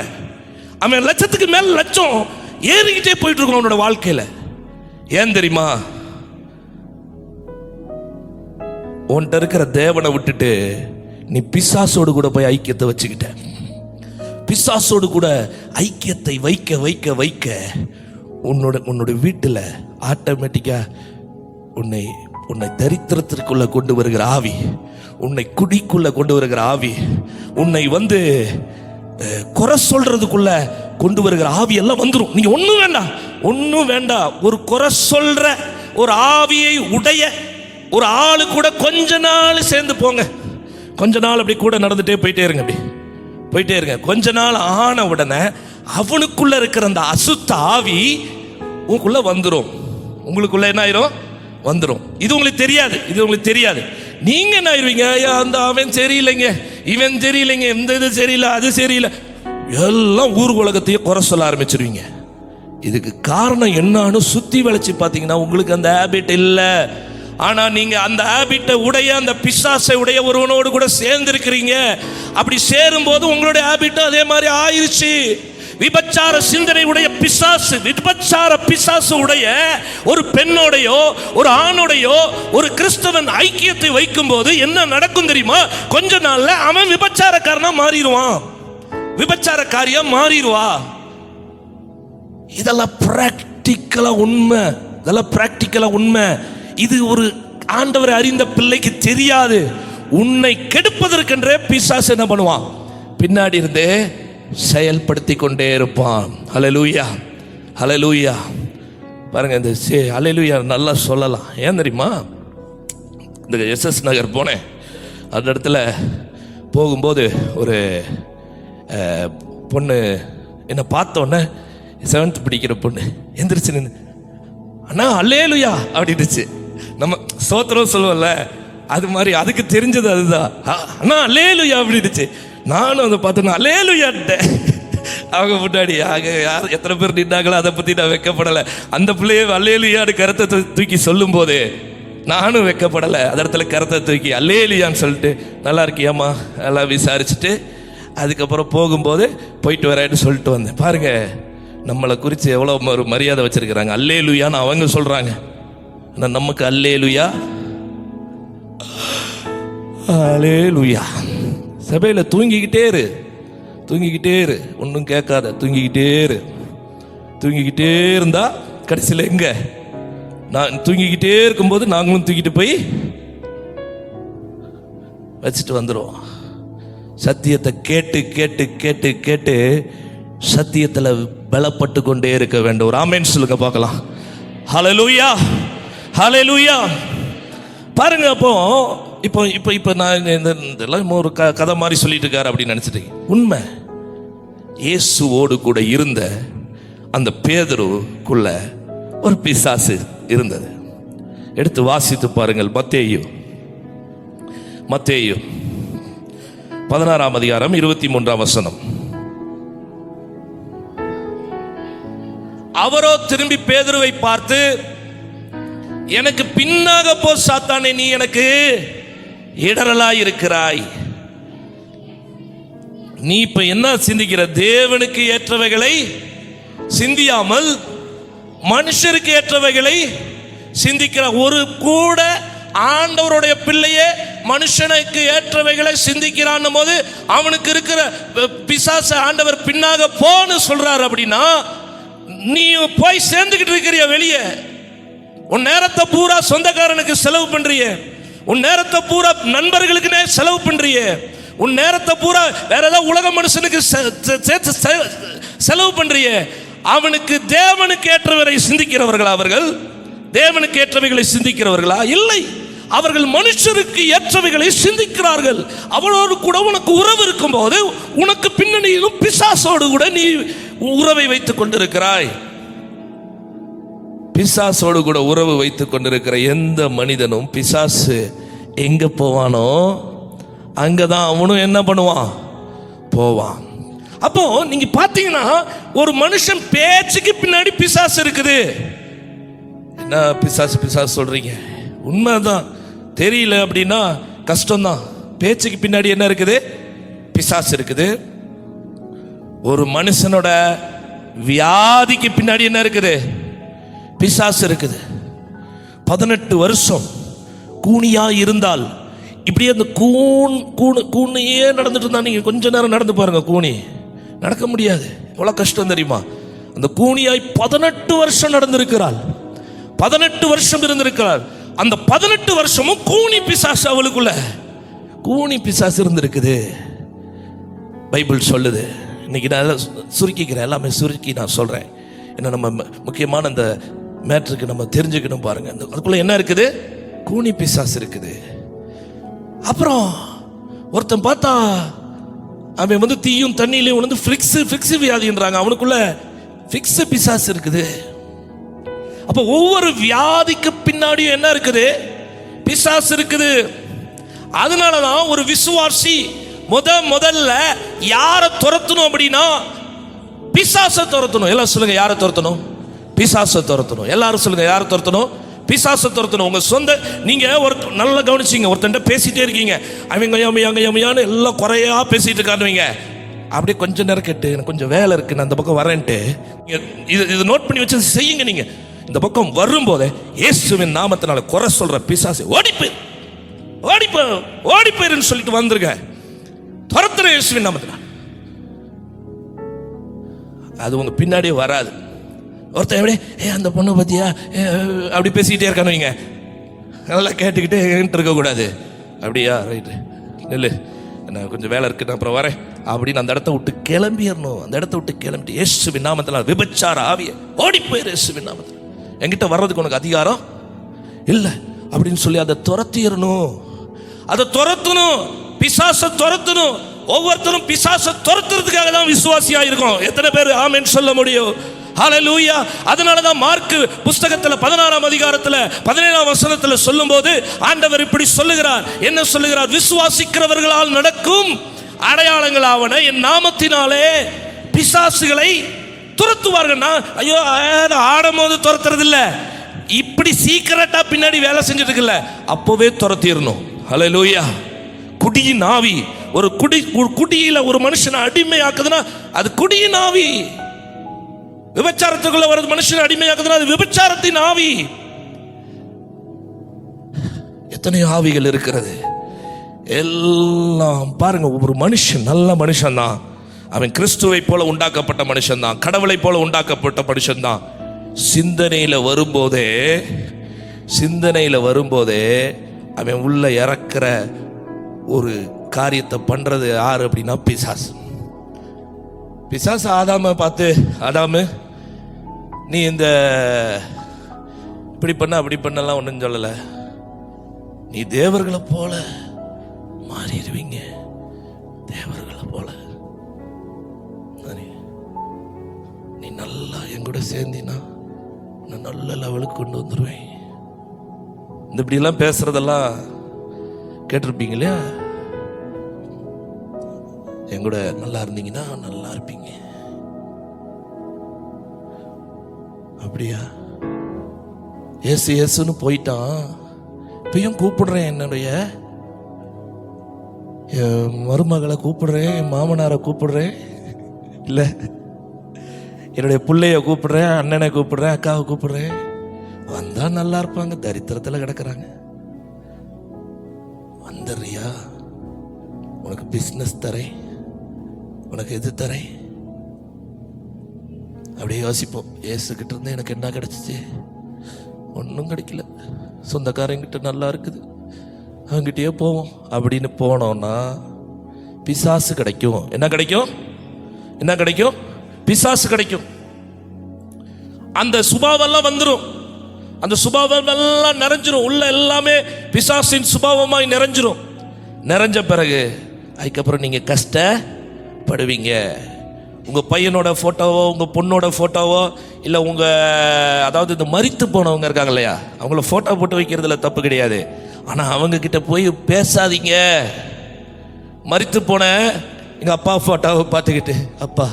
அவன் லட்சத்துக்கு மேல லட்சம் ஏறிக்கிட்டே போயிட்டு இருக்கும் அவனோட வாழ்க்கையில. ஏன் தெரியுமா? உன்கிட்ட இருக்கிற தேவனை விட்டுட்டு நீ பிசாசோடு கூட போய் ஐக்கியத்தை வச்சுக்கிட்ட. பிசாசோடு கூட ஐக்கியத்தை வைக்க வைக்க வைக்க உன்னோட வீட்டில் ஆட்டோமேட்டிக்கா உன்னை தரித்திரத்திற்குள்ள கொண்டு வருகிற ஆவி, உன்னை குடிக்குள்ள கொண்டு வருகிற ஆவி, உன்னை குறை சொல்றதுக்குள்ள கொண்டு வருகிற ஆவி எல்லாம் வந்துடும். நீங்க ஒன்னும் வேண்டாம். ஒரு குறை சொல்ற ஒரு ஆவியை உடைய ஒரு ஆளு கூட கொஞ்ச நாள் சேர்ந்து போங்க. கொஞ்ச நாள் அப்படி கூட நடந்துட்டே போயிட்டே இருங்க. அப்படி போயிட்டே இருங்க. கொஞ்ச நாள் ஆன உடனே அவனுக்குள்ள இருக்கிற அந்த அசுத்த ஆவி உங்களுக்குள்ள வந்துடும். உங்களுக்குள்ள என்ன ஆயிரும்? வந்துடும். இது உங்களுக்கு தெரியாது. நீங்க என்ன ஆயிருவீங்க? அந்த அவன் சரியில்லைங்க, இவன் சரியில்லைங்க, இந்த இது சரியில்லை, அது சரியில்லை, எல்லாம் ஊர் உலகத்தையும் குறை சொல்ல ஆரம்பிச்சிருவீங்க. இதுக்கு காரணம் என்னன்னு சுத்தி வளைச்சு பார்த்தீங்கன்னா உங்களுக்கு அந்த ஹேபிட் இல்லை. ஆனா நீங்க அந்த ஹேபிட்டை உடைய, அந்த பிசாசை உடைய ஒருவனோடு கூட சேர்ந்து இருக்கிறீங்க. அப்படி சேரும் போது உங்களுடைய ஹேபிட் அதே மாதிரி ஆயிருச்சு. விபச்சார சிந்தனை உடைய பிசாசு, விபச்சார பிசாசு உடைய ஒரு பெண்ணோடையோ ஒரு ஆணோடையோ ஒரு கிறிஸ்தவன் ஐக்கியத்தை வைக்கும் போது என்ன நடக்கும் தெரியுமா? கொஞ்ச நாள்ல அவன் விபச்சாரக்காரனா மாறிடுவான், விபச்சாரக்காரியா மாறிடுவா. இதெல்லாம் பிராக்டிக்கலா உண்மை. இது ஒரு ஆண்டவரை அறிந்த பிள்ளைக்கு தெரியாது. உன்னை கெடுப்பதற்கென்றே பிசாசு என்ன பண்ணுவான்? பின்னாடி இருந்தே செயல்படுத்தி கொண்டே இருப்பான். ஹல்லேலூயா, ஹல்லேலூயா. பாருங்க, இந்த ஹல்லேலூயா நல்லா சொல்லலாம். ஏன் தெரியுமா? இந்த SS நகர் போனேன். அந்த இடத்துல போகும்போது ஒரு பொண்ணு என்னை பார்த்தோன்னே, 7th படிக்கிற பொண்ணு எந்திரிச்சு நின்று, அண்ணா அல்லேலூயா அப்படின்னுச்சு. நம்ம சோத்திரம் சொல்லுவோம்ல, அது மாதிரி அதுக்கு தெரிஞ்சது அதுதான். அண்ணா அல்லேலூயா அப்படின்னுச்சு. நானும் அதை பார்த்தேன், அல்லேலூயாட்டேன். அவங்க முன்னாடி யார் எத்தனை பேர் நின்றாங்களோ அதை பற்றி நான் வெக்கப்படலை. அந்த பிள்ளைய அல்லேலூயான்னு கருத்தை தூக்கி சொல்லும் போது நானும் வெக்கப்படலை. அந்த இடத்துல கருத்தை தூக்கி அல்லேலூயான்னு சொல்லிட்டு, நல்லா இருக்கியாம்மா எல்லாம் விசாரிச்சுட்டு அதுக்கப்புறம் போகும்போது போயிட்டு வரேன்னு சொல்லிட்டு வந்தேன். பாருங்க, நம்மளை குறித்து எவ்வளோ ஒரு மரியாதை வச்சிருக்கிறாங்க. அல்லேலூயான்னு அவங்க சொல்றாங்க, ஆனால் நமக்கு அல்லேலூயா அல்லேலூயா. சபையில் தூங்கிக்கிட்டே இரு, ஒன்றும் கேட்காத, தூங்கிக்கிட்டே இருந்தா கடைசியில் எங்க? நான் தூங்கிக்கிட்டே இருக்கும்போது நாங்களும் தூக்கிட்டு போய் வச்சுட்டு வந்துடுவோம். சத்தியத்தை கேட்டு கேட்டு கேட்டு கேட்டு சத்தியத்தில் பலப்பட்டு கொண்டே இருக்க வேண்டும். ஒரு ஆமென் சொல்லுங்க பார்க்கலாம். ஹல்லேலூயா, ஹல்லேலூயா. பாருங்க, அப்போ இப்போ இப்போ இப்போ நான் இதெல்லாம் ஒரு கதை மாதிரி சொல்லிட்டு இருக்காரு அப்படின்னு நினைச்சிட்டு, உண்மை இயேசுவோடு கூட இருந்த அந்த பேதுருக்குள்ள ஒரு பிசாசு இருந்தது. எடுத்து வாசித்து பாருங்கள். மத்தேயு 16ஆம் அதிகாரம் 23ஆம் வசனம். அவரோ திரும்பி பேதுருவை பார்த்து, எனக்கு பின்னாக போ சாத்தானே, நீ எனக்கு இடரலாய் இருக்கிறாய். நீ இப்ப என்ன சிந்திக்கிற? தேவனுக்கு ஏற்றவைகளை சிந்தியாமல் மனுஷருக்கு ஏற்றவைகளை சிந்திக்கிற. ஒரு கூட ஆண்டவருடைய பிள்ளையே மனுஷனுக்கு ஏற்றவைகளை சிந்திக்கிறான் போது அவனுக்கு இருக்கிற பிசாச ஆண்டவர் பின்னாக போன்னு சொல்றாரு. அப்படின்னா நீ போய் சேர்ந்துகிட்டு இருக்கிறிய வெளியே. உன் நேரத்தை பூரா சொந்தக்காரனுக்கு செலவு பண்றிய, உன் நேரத்தை பூரா நண்பர்களுக்கு செலவு பண்றிய, உன் நேரத்தை பூரா வேற ஏதாவது உலக மனுஷனுக்கு செலவு பண்றிய. அவனுக்கு தேவனுக்கு ஏற்றவரை சிந்திக்கிறவர்களா அவர்கள்? தேவனுக்கு ஏற்றவைகளை சிந்திக்கிறவர்களா? இல்லை, அவர்கள் மனுஷருக்கு ஏற்றவைகளை சிந்திக்கிறார்கள். அவளோடு கூட உனக்கு உறவு இருக்கும் போது உனக்கு பின்னணியிலும் பிசாசோடு கூட நீ உறவை வைத்துக் கொண்டிருக்கிறாய். பிசாசோடு கூட உறவு வைத்துக் கொண்டிருக்கிற எந்த மனிதனும் பிசாசு எங்க போவானோ அங்கதான் அவனும் என்ன பண்ணுவான்? போவான். அப்போ நீங்க பாத்தீங்கன்னா ஒரு மனுஷன் பேச்சுக்கு பின்னாடி பிசாசு இருக்குது. என்ன பிசாசு சொல்றீங்க? உண்மைதான். தெரியல அப்படின்னா கஷ்டம்தான். பேச்சுக்கு பின்னாடி என்ன இருக்குது? பிசாசு இருக்குது. ஒரு மனுஷனோட வியாதிக்கு பின்னாடி என்ன இருக்குது? பிசாசு இருக்குது. 18 வருஷம் கூனியா இருந்தால் இப்படியே அந்த கூனையே நடந்துட்டு இருந்தா நீங்க கொஞ்ச நேரம் நடந்து பாருங்க. கூனி நடக்க முடியாது. எவ்வளவு கஷ்டம் தெரியுமா? அந்த கூனியாய் 18 வருஷம் நடந்திருக்கிறாள். 18 வருஷம் இருந்திருக்கிறாள். அந்த 18 வருஷமும் கூனி பிசாசு அவளுக்குள்ள கூனி பிசாசு இருந்திருக்குது. பைபிள் சொல்லுது. இன்னைக்கு நான் சுருக்கிக்கிறேன், எல்லாமே சுருக்கி நான் சொல்றேன். ஏன்னா நம்ம முக்கியமான அந்த மேட்ருக்கு நம்ம தெரிஞ்சுக்கணும். பாருங்க, அதுக்குள்ள என்ன இருக்குது? கூனி பிசாசு இருக்குது. அப்புறம் ஒருத்தன் பார்த்தா அவன் வந்து தீயும் தண்ணியிலையும் வந்து ஃபிக்ஸ் வியாதின்றாங்க. அவனுக்குள்ள ஃபிக்ஸ் பிசாசு இருக்குது. அப்ப ஒவ்வொரு வியாதிக்கு பின்னாடியும் என்ன இருக்குது? பிசாசு இருக்குது. அதனாலதான் ஒரு விசுவாசி முதல்ல யாரை துரத்தணும் அப்படின்னா பிசாசை துரத்தணும். எல்லாம் சொல்லுங்க, யாரை துரத்தணும்? பிசாசை துரத்தணும். எல்லாரும் சொல்லுங்க, யாரை துரத்தணும்? பிசாசை துரத்தணும். உங்க சொந்த நீங்க ஒரு நல்லா கவனிச்சிங்க. ஒருத்தன் பேசிட்டே இருக்கீங்க, அவங்க எல்லாம் குறையா பேசிட்டு இருக்காருவீங்க. அப்படியே கொஞ்ச நேரம் கேட்டு எனக்கு கொஞ்சம் வேலை இருக்கு, நான் அந்த பக்கம் வரேன்ட்டு இது நோட் பண்ணி வச்சு செய்யுங்க. நீங்க இந்த பக்கம் வரும்போதே இயேசுவின் நாமத்தினால குறை சொல்ற பிசாசு ஓடிப்போயிருன்னு சொல்லிட்டு வந்துருங்க. துரத்துற இயேசுவின் நாமத்தினால. அது உங்க பின்னாடியே வராது. ஒருத்தன் எப்படி அந்த பொண்ணை பத்தியா அப்படி பேசிக்கிட்டே இருக்கானுவீங்க. நல்லா கேட்டுக்கிட்டே இருக்கக்கூடாது. அப்படியா, ரைட்டு இல்லை, நான் கொஞ்சம் வேலை இருக்கு, நான் அப்புறம் வரேன் அப்படின்னு அந்த இடத்த விட்டு கிளம்பிடணும். அந்த இடத்த விட்டு கிளம்பிட்டு இயேசுவின் நாமத்தினால விபச்சார ஆவிய ஓடி போயிரு. இயேசுவின் நாமத்தில் என்கிட்ட வர்றதுக்கு உனக்கு அதிகாரம் இல்லை அப்படின்னு சொல்லி அதை துரத்திடணும். அதை துரத்தணும். பிசாசை துரத்தணும். ஒவ்வொருத்தரும் பிசாசை துரத்துறதுக்காக தான் விசுவாசியா இருக்கும். எத்தனை பேர் ஆமென் சொல்ல முடியும்? ஹல்லேலூயா. அதனாலதான் மார்க் புஸ்தகத்தில் 16ஆம் அதிகாரத்தில் 17ஆம் வசனத்தில் சொல்லும்போது ஆண்டவர் இப்படி சொல்லுகிறார். என்ன சொல்லுகிறார்? விசுவாசிக்கிறவர்களால் நடக்கும் அடையாளங்களாவன என் நாமத்தினாலே பிசாசுகளை துரத்துவார்கள். ஐயோ ஆடும் போது துரத்துறது இல்ல, இப்படி சீக்கிரட்டா பின்னாடி வேலை செஞ்சுட்டு இருக்குல்ல, அப்பவே துரத்திடணும். ஹல்லேலூயா. குடியின் ஆவி ஒரு குடியில ஒரு மனுஷனை அடிமையாக்குதுன்னா அது குடியின் ஆவி. விபச்சாரத்துக்குள்ள ஒரு மனுஷனை அடிமையாக்குதுன்னா அது விபச்சாரத்தின் ஆவி. எத்தனை ஆவிகள் இருக்கிறது எல்லாம் பாருங்க. ஒரு மனுஷன் நல்ல மனுஷன் தான், அவன் கிறிஸ்துவை போல உண்டாக்கப்பட்ட மனுஷன் தான், கடவுளை போல உண்டாக்கப்பட்ட மனுஷன் தான். சிந்தனையில வரும்போதே அவன் உள்ள இறக்குற ஒரு காரியத்தை பண்றது யாரு அப்படின்னா பிசாசு. ஆதாம பார்த்து, ஆதாமு நீ இந்த இப்படி பண்ண அப்படி பண்ணலாம் ஒன்றும் சொல்லல, நீ தேவர்களை போல மாறிடுவீங்க, தேவர்களை போல நீ நல்லா என் கூட சேர்ந்தினா உன்னை நல்ல லெவலுக்கு கொண்டு வந்துடுவேன். இந்த இப்படிலாம் பேசுறதெல்லாம் கேட்டிருப்பீங்க இல்லையா? என் கூட நல்லா இருந்தீங்கன்னா நல்லா இருப்பீங்க. அப்படியா? ஏசு ஏசுன்னு போயிட்டான். இப்பயும் கூப்பிடுறேன், என்னுடைய மருமகளை கூப்பிடுறேன், என் மாமனாரை கூப்பிடுறேன், இல்லை என்னுடைய பிள்ளைய கூப்பிடுறேன், அண்ணனை கூப்பிடுறேன், அக்காவை கூப்பிடுறேன். வந்தா நல்லா இருப்பாங்க. தரித்திரத்தில் கிடக்குறாங்க. வந்துடுறியா? உனக்கு பிஸ்னஸ் தரேன், உனக்கு எது தரேன்? அப்படியே யோசிப்போம். ஏசுகிட்ட இருந்து எனக்கு என்ன கிடைச்சிச்சு? ஒன்றும் கிடைக்கல. சொந்தக்காரங்கிட்ட நல்லா இருக்குது, அவங்கிட்டயே போவோம் அப்படின்னு போனோம்னா பிசாசு கிடைக்கும். என்ன கிடைக்கும்? என்ன கிடைக்கும்? பிசாசு கிடைக்கும். அந்த சுபாவெல்லாம் வந்துடும். அந்த சுபாவம் எல்லாம் நிறைஞ்சிரும். உள்ள எல்லாமே பிசாசின் சுபாவமாய் நிறைஞ்சிரும். நிறைஞ்ச பிறகு அதுக்கப்புறம் நீங்க கஷ்டப்படுவீங்க. உங்க பையனோட போட்டோவோ, உங்க பொண்ணோட போட்டோவோ, இல்லை உங்க அதாவது இந்த மரித்து போனவங்க இருக்காங்க இல்லையா, அவங்கள போட்டோ போட்டு வைக்கிறதுல தப்பு கிடையாது. ஆனா அவங்க கிட்ட போய் பேசாதீங்க. மரித்து போன எங்க அப்பா போட்டோவை பார்த்துக்கிட்டு, அப்பா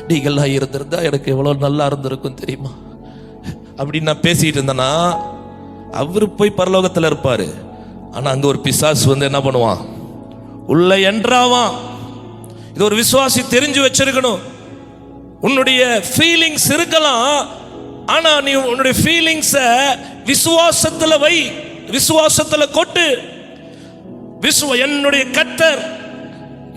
நீங்கள்லாம் இருந்திருந்தா எனக்கு எவ்வளவு நல்லா இருந்திருக்கும் தெரியுமா அப்படின்னு நான் பேசிட்டு இருந்தேன்னா, அவரு போய் பரலோகத்தில் இருப்பாரு. ஆனா அங்க ஒரு பிசாசு வந்து என்ன பண்ணுவான்? உள்ள என்றாவான். இது ஒரு விசுவாசி தெரிஞ்சு வச்சிருக்கணும். உன்னுடைய ஃபீலிங்ஸ் இருக்கலாம், ஆனா நீ உன்னுடைய ஃபீலிங்ஸ விசுவாசத்துல வை, விசுவாசத்துல கொட்டு. என்னுடைய கர்த்தர்,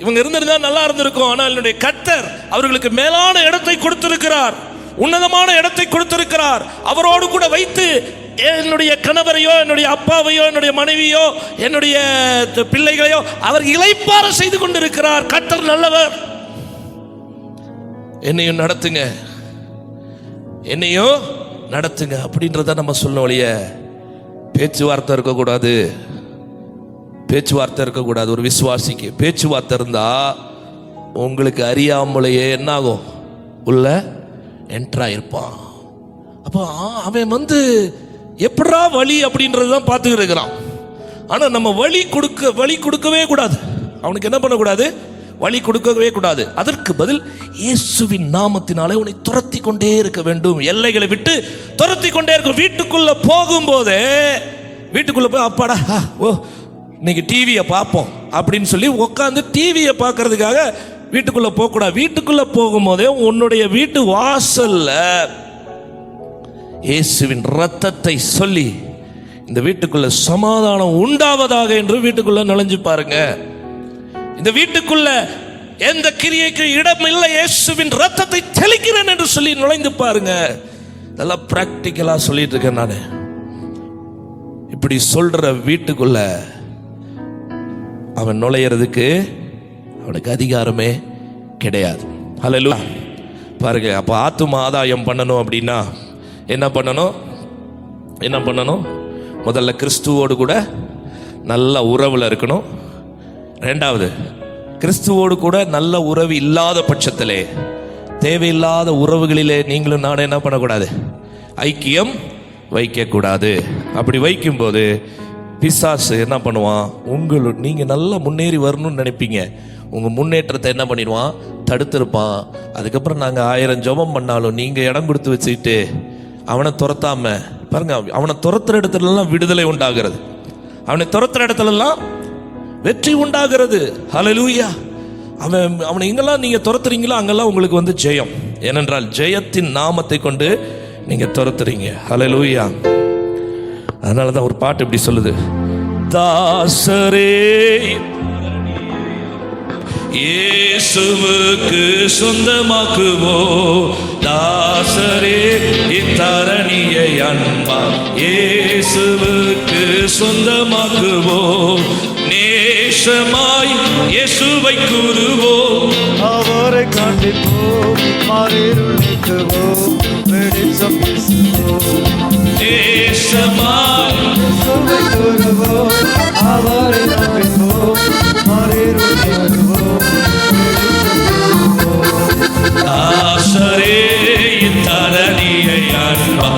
இவங்க இருந்திருந்தா நல்லா இருந்திருக்கும், ஆனால் என்னுடைய கர்த்தர் அவர்களுக்கு மேலான இடத்தை கொடுத்திருக்கிறார், உன்னதமான இடத்தை கொடுத்திருக்கிறார். அவரோடு கூட வைத்து என்னுடைய கணவரையோ, என்னுடைய அப்பாவையோ, என்னுடைய மனைவியோ, என்னுடைய பிள்ளைகளையோ அவர் இளைப்பாற செய்து கொண்டிருக்கிறார். கர்த்தர் நல்லவர். என்னையும் நடத்துங்க, என்னையும் நடத்துங்க அப்படின்றத நம்ம சொல்ல ஒழிய பேச்சுவார்த்தை இருக்கக்கூடாது. பேச்சுவார்த்தை இருக்கக்கூடாது. ஒரு விசுவாசிக்கு பேச்சுவார்த்தை இருந்தா உங்களுக்கு அறியாமலேயே என்ன ஆகும்? உள்ள என்ட்ராயிருப்பான். அப்போ அவன் வந்து எப்படா வழி அப்படின்றது தான் பார்த்துக்கிட்டு இருக்கிறான். ஆனால் நம்ம வழி கொடுக்கவே கூடாது. அவனுக்கு என்ன பண்ணக்கூடாது? வழி கொடுக்கவே கூடாது. அதற்கு பதில் இயேசுவின் நாமத்தினாலே உன்னை துரத்தி கொண்டே இருக்க வேண்டும். எல்லைகளை விட்டு துரத்தி கொண்டே இருக்க. வீட்டுக்குள்ள போகும்போதே, வீட்டுக்குள்ள போய் அப்பாடா ஓ இன்னைக்கு டிவியை பார்ப்போம் அப்படின்னு சொல்லி உட்காந்து டிவியை பார்க்கறதுக்காக வீட்டுக்குள்ள போகக்கூடாது. வீட்டுக்குள்ள போகும்போதே உன்னுடைய வீட்டு வாசல்ல இயேசுவின் ரத்தத்தை சொல்லி இந்த வீட்டுக்குள்ள சமாதானம் உண்டாவதாக என்று வீட்டுக்குள்ள நுழைஞ்சு பாருங்க. இந்த வீட்டுக்குள்ள எந்த கிரியைக்கு இடம் இல்லை, இயேசுவின் ரத்தத்தை தெளிக்கிறேன் என்று சொல்லி நுழைந்து பாருங்க. இதெல்லாம் பிராக்டிக்கலா சொல்லிட்டு இருக்கேன் நான். இப்படி சொல்ற வீட்டுக்குள்ள அவன் நுழையிறதுக்கு அவனுக்கு அதிகாரமே கிடையாது. ஹல்லேலூயா. பாருங்க, அப்ப ஆத்தும ஆதாயம் பண்ணணும் அப்படின்னா என்ன பண்ணணும்? என்ன பண்ணணும்? முதல்ல கிறிஸ்துவோடு கூட நல்ல உறவுல இருக்கணும். ரெண்டாவது, கிறிஸ்துவோடு கூட நல்ல உறவு இல்லாத பட்சத்திலே, தேவையில்லாத உறவுகளிலே நீங்களும் நானும் என்ன பண்ணக்கூடாது? ஐக்கியம் வைக்கக்கூடாது. அப்படி வைக்கும்போது பிசாசு என்ன பண்ணுவான்? நீங்க நல்லா முன்னேறி வரணும்னு நினைப்பீங்க, உங்க முன்னேற்றத்தை என்ன பண்ணிடுவான்? தடுத்திருப்பான். அதுக்கப்புறம் நாங்க 1000 ஜெபம் பண்ணாலும் நீங்க இடம் கொடுத்து வச்சுக்கிட்டு அவனை துரத்தாம பாருங்க, அவனை துரத்துற இடத்துலலாம் விடுதலை உண்டாகிறது, அவனை துரத்துற இடத்துலலாம் வெற்றி உண்டாகிறது. ஹல்லேலூயா. அவனை எங்கெல்லாம் நீங்க துரத்துறீங்களோ அங்கெல்லாம் உங்களுக்கு வந்து ஜெயம். ஏனென்றால் ஜெயத்தின் நாமத்தை கொண்டு நீங்க துரத்துறீங்க. ஹல்லேலூயா. அதனாலதான் ஒரு பாட்டு இப்படி சொல்லுது, தாசரே இயேசுவுக்கு சொந்தமாக்குவோ, தாசரே இத்தரணியை அன்பா இயேசுவுக்கு சொந்தமாக்குவோ, நேசமாய் இயேசுவை கூறுவோ, அவரை காண்பிப்போம், மாறிருள் நீக்குவோம், வெளிச்சம் வீசுவோம். நேசமாய் இயேசுவை கூறுவோம், அவரை காண்பிப்போம், மாறிருள் நீக்குவோம், வெளிச்சம் வீசுவோம். தாசரே இத்தரணியை அன்பா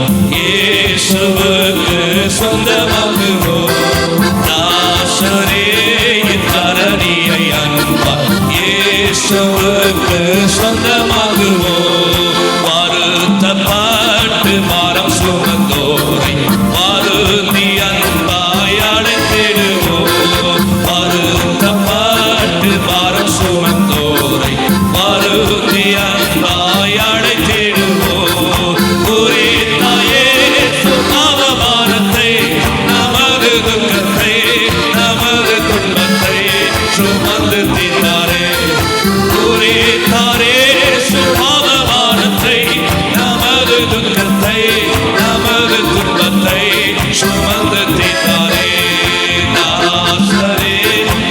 இயேசுவுக்கு சொந்தமாகுவோம். நாசரேயின் தரணியை அன்பால் இயேசுவுக்கு சொந்தமாகுவோம். வருத்தப்பட்டு பாரம் சுமந்தோரை வருந்தி அன்பாய் அழைத்திடுவோம். வருத்தப்பட்டு பாரம் சுமந்தோரை வருந்தி அன்பாய் அழைத்திடுவோம். குறித்தாயே அவமானத்தை நமது துக்கத்தை நமது துன்பத்தை சுமந்து தீர்த்தாரே. குறித்தாரே அவமானத்தை நமது துக்கத்தை நமது துன்பத்தை சுமந்து தீர்த்தாரே. நாசரே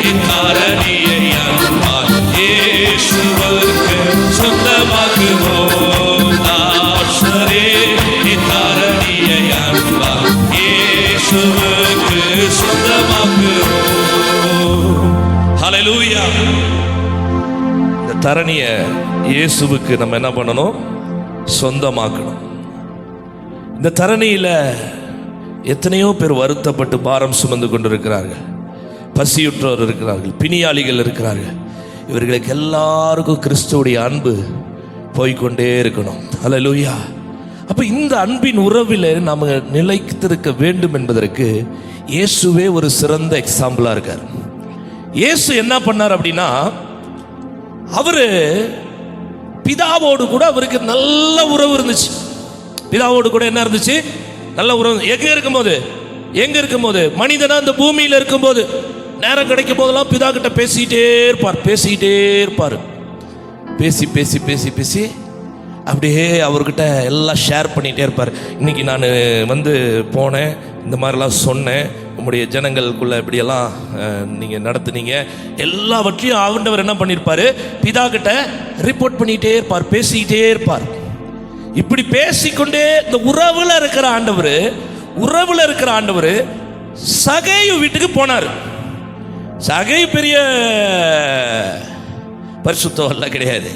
இத்தரணியை அன்பால் இயேசுவுக்கு சொந்தமாக்குவோம். நாசரே இத்தரணியை அன்பால் இயேசுவுக்கு சொந்தமாக்குவோம். ஹல்லேலூயா. இந்த தரணிய இயேசுவுக்கு நம்ம என்ன பண்ணணும்? சொந்தமாக்கணும். இந்த தரணியில எத்தனையோ பேர் வருத்தப்பட்டு பாரம் சுமந்து கொண்டிருக்கிறார்கள். பசியுற்றோர் இருக்கிறார்கள், பிணியாளிகள் இருக்கிறார்கள். இவர்களுக்கு எல்லாருக்கும் கிறிஸ்துவுடைய அன்பு போய்கொண்டே இருக்கணும். ஹல்லேலூயா. அப்ப இந்த அன்பின் உறவில் நாம் நிலைத்திருக்க வேண்டும் என்பதற்கு இயேசுவே ஒரு சிறந்த எக்ஸாம்பிளா இருக்கார். இயேசு என்ன பண்ணார் அப்படின்னா, அவரு பிதாவோடு கூட அவருக்கு நல்ல உறவு இருந்துச்சு. பிதாவோடு கூட என்ன இருந்துச்சு? நல்ல உறவு. எங்க இருக்கும்போது மனிதனா இந்த பூமியில இருக்கும்போது நேரம் கிடைக்கும் போதெல்லாம் பிதா கிட்ட பேசிட்டே இருப்பார். பேசி பேசி பேசி பேசி அப்படியே அவர்கிட்ட எல்லாம் ஷேர் பண்ணிகிட்டே இருப்பார். இன்னைக்கு நான் போனேன், இந்த மாதிரிலாம் சொன்னேன், உங்களுடைய ஜனங்களுக்குள்ள இப்படியெல்லாம் நீங்கள் நடத்துனீங்க, எல்லாவற்றையும் ஆண்டவர் என்ன பண்ணியிருப்பார்? பிதா கிட்ட ரிப்போர்ட் பண்ணிகிட்டே இருப்பார், பேசிக்கிட்டே இருப்பார். இப்படி பேசிக்கொண்டே இந்த உறவுல இருக்கிற ஆண்டவர் சகேயு வீட்டுக்கு போனார். சகேயு பெரிய பரிசுத்தம் கிடையாது.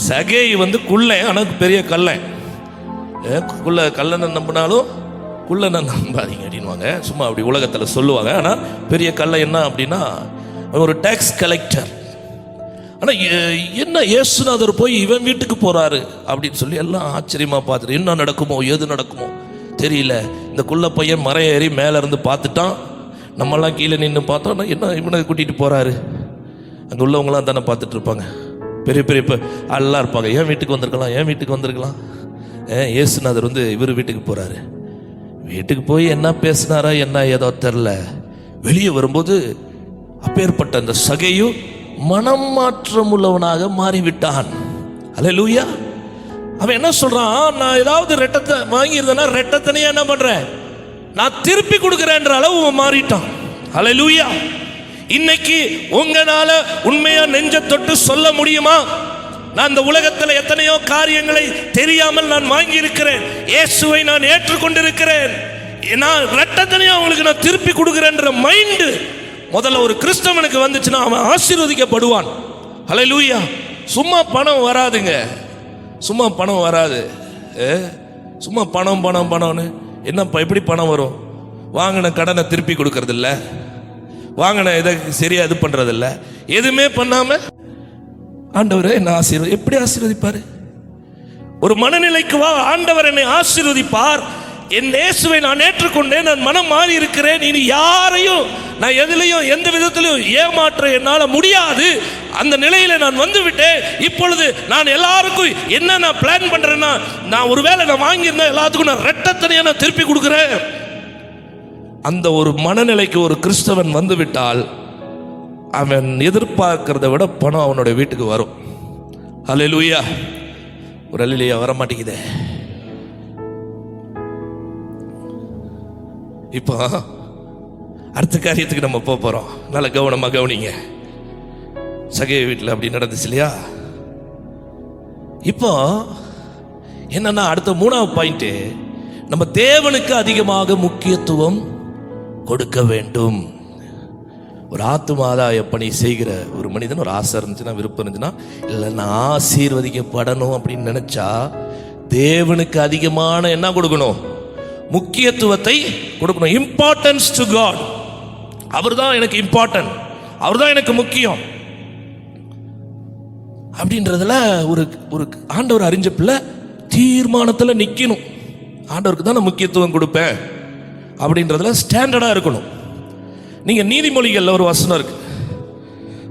சகேயு குள்ளன், ஆனால் பெரிய கள்ளன். கள்ளனை நம்பினாலும் குள்ளனை நம்பாதீங்க அப்படின்வாங்க, சும்மா அப்படி உலகத்தில் சொல்லுவாங்க. ஆனால் பெரிய கள்ளன் என்ன அப்படின்னா ஒரு டேக்ஸ் கலெக்டர். ஆனால் என்ன இயேசுநாதர் போய் இவன் வீட்டுக்கு போறாரு அப்படின்னு சொல்லி எல்லாம் ஆச்சரியமா பார்த்துட்டு, என்ன நடக்குமோ ஏது நடக்குமோ தெரியல. இந்த குள்ள பையன் மரம் ஏறி மேலே இருந்து பார்த்துட்டான். நம்மெல்லாம் கீழே நின்று பார்த்தோம், என்ன இவனை கூட்டிகிட்டு போறாரு. அங்கே உள்ளவங்களாம் தானே பார்த்துட்டு இருப்பாங்க, பெரிய பெரிய ஆள்லாம் இருப்பாங்க. ஏன் வீட்டுக்கு வந்திருக்கலாம். இயேசுநாதர் இவர் வீட்டுக்கு போறாரு. வீட்டுக்கு போய் என்ன பேசினாரா என்ன ஏதோ தெரில. வெளியே வரும்போது அப்பேற்பட்ட அந்த சகேயு மனம் மாற்றம் உள்ளவனாக மாறிவிட்டான். அல்லேலூயா. அவன் என்ன சொல்றான்? நான் ஏதாவது ரெட்டத்தை வாங்கியிருந்தேன்னா ரெட்டத்தனையா என்ன பண்றேன், நான் திருப்பி கொடுக்கிறேன்ற அளவு மாறிட்டான். அல்லேலூயா. இன்னைக்கு உங்களால உண்மையா நெஞ்ச தொட்டு சொல்ல முடியுமா? நான் இந்த உலகத்தில் எத்தனையோ காரியங்களை தெரியாமல் நான் வாங்கி இருக்கிறேன், இயேசுவை நான் ஏற்றுக்கொண்டிருக்கிறேன், நான் ரெட்டத்தனையா உங்களுக்கு நான் திருப்பி கொடுக்கிறேன்ற மைண்டு முதல்ல ஒரு கிறிஸ்தவனுக்கு வந்துச்சுன்னா அவன் ஆசீர்வதிக்கப்படுவான். ஹல்லேலூயா. சும்மா பணம் வராதுங்க, சும்மா பணம் வராது. சும்மா பணம்னு என்னப்பா எப்படி பணம் வரும்? வாங்கின கடனை திருப்பி கொடுக்கறது இல்லை, வாங்கின இதை சரியா இது பண்றது இல்லை, எதுவுமே பண்ணாம ஆண்டவர் என்ன எப்படி ஆசீர்வதிப்பாரு? ஒரு மனநிலைக்கு வா, ஆண்டவர் என்னை ஆசீர்வதிப்பார். என் இயேசுவை நான் ஏற்றுக்கொண்டேன், நான் மனம் மாறி இருக்கிறேன், இனி யாரையும் நான் எதிலையும் எந்த விதத்திலையும் ஏமாற்ற என்னால் முடியாது. அந்த நிலையில நான் வந்துவிட்டேன். இப்பொழுது நான் எல்லாருக்கும் என்ன நான் பிளான் பண்றேன்னா, நான் ஒருவேளை நான் வாங்கியிருந்தேன் எல்லாத்துக்கும் நான் ரெட்டத்தனையா நான் திருப்பி கொடுக்குறேன். அந்த ஒரு மனநிலைக்கு ஒரு கிறிஸ்தவன் வந்துவிட்டால் அவன் எதிர்பார்க்கிறத விட பணம் அவனுடைய வீட்டுக்கு வரும். அல்லேலூயா. ஒரு அல்லேலூயா வர மாட்டேங்குதே. இப்போ அடுத்த காரியத்துக்கு நம்ம போறோம். நல்ல கவனமா கவனிங்க. சகேயு வீட்டில் அப்படி நடந்துச்சு இல்லையா? இப்போ என்னன்னா அடுத்த 3வது பாயிண்ட், நம்ம தேவனுக்கு அதிகமாக முக்கியத்துவம் கொடுக்க வேண்டும். ஒரு ஆத்தும ஆதாய பணி செய்கிற ஒரு மனிதன் ஒரு ஆசை இருந்துச்சுன்னா, விருப்பம் இருந்துச்சுன்னா, இல்லை நான் ஆசீர்வதிக்கப்படணும் அப்படின்னு நினைச்சா தேவனுக்கு அதிகமான என்ன கொடுக்கணும்? முக்கியத்துவத்தை கொடுக்கணும். Importance to God. அவர் தான் எனக்கு இம்பார்ட்டன்ட், அவர் தான் எனக்கு முக்கியம் அப்படின்றதுல ஒரு ஆண்டவர் அறிஞ்ச பிள்ளை தீர்மானத்தில் நிற்கணும். ஆண்டவருக்கு தான் நான் முக்கியத்துவம் கொடுப்பேன் அப்படின்றதுல ஸ்டாண்டர்டாக இருக்கணும். நீங்கள் நீதிமொழிகளில் ஒரு வசனம் இருக்கு,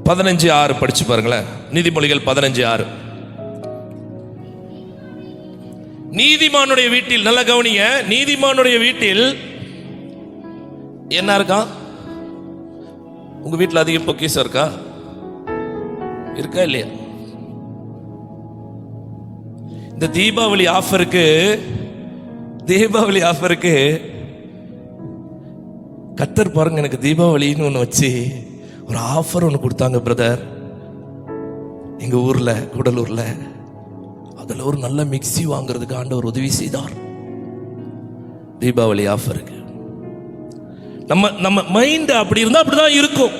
15:6 படிச்சு பாருங்களேன். நீதிமொழிகள் 15:6. நீதிமானுடைய வீட்டில், நல்ல கவனிங்க, நீதிமானுடைய வீட்டில் என்ன இருக்கா? உங்க வீட்டில் அதிக பொக்கிஷம் இருக்கா? இருக்கா இல்லையா? இந்த தீபாவளி ஆஃபருக்கு கத்தர் பாருங்க, எனக்கு தீபாவளின்னு ஒன்று வச்சு ஒரு ஆஃபர் ஒன்று கொடுத்தாங்க பிரதர் எங்க ஊர்ல, கூடலூர்ல. அதில் ஒரு நல்ல மிக்ஸி வாங்குறதுக்கு ஆண்டவர் உதவி செய்தார். தீபாவளி ஆஃபருக்கு நம்ம மைண்ட் அப்படி இருந்தால் அப்படிதான் இருக்கும்.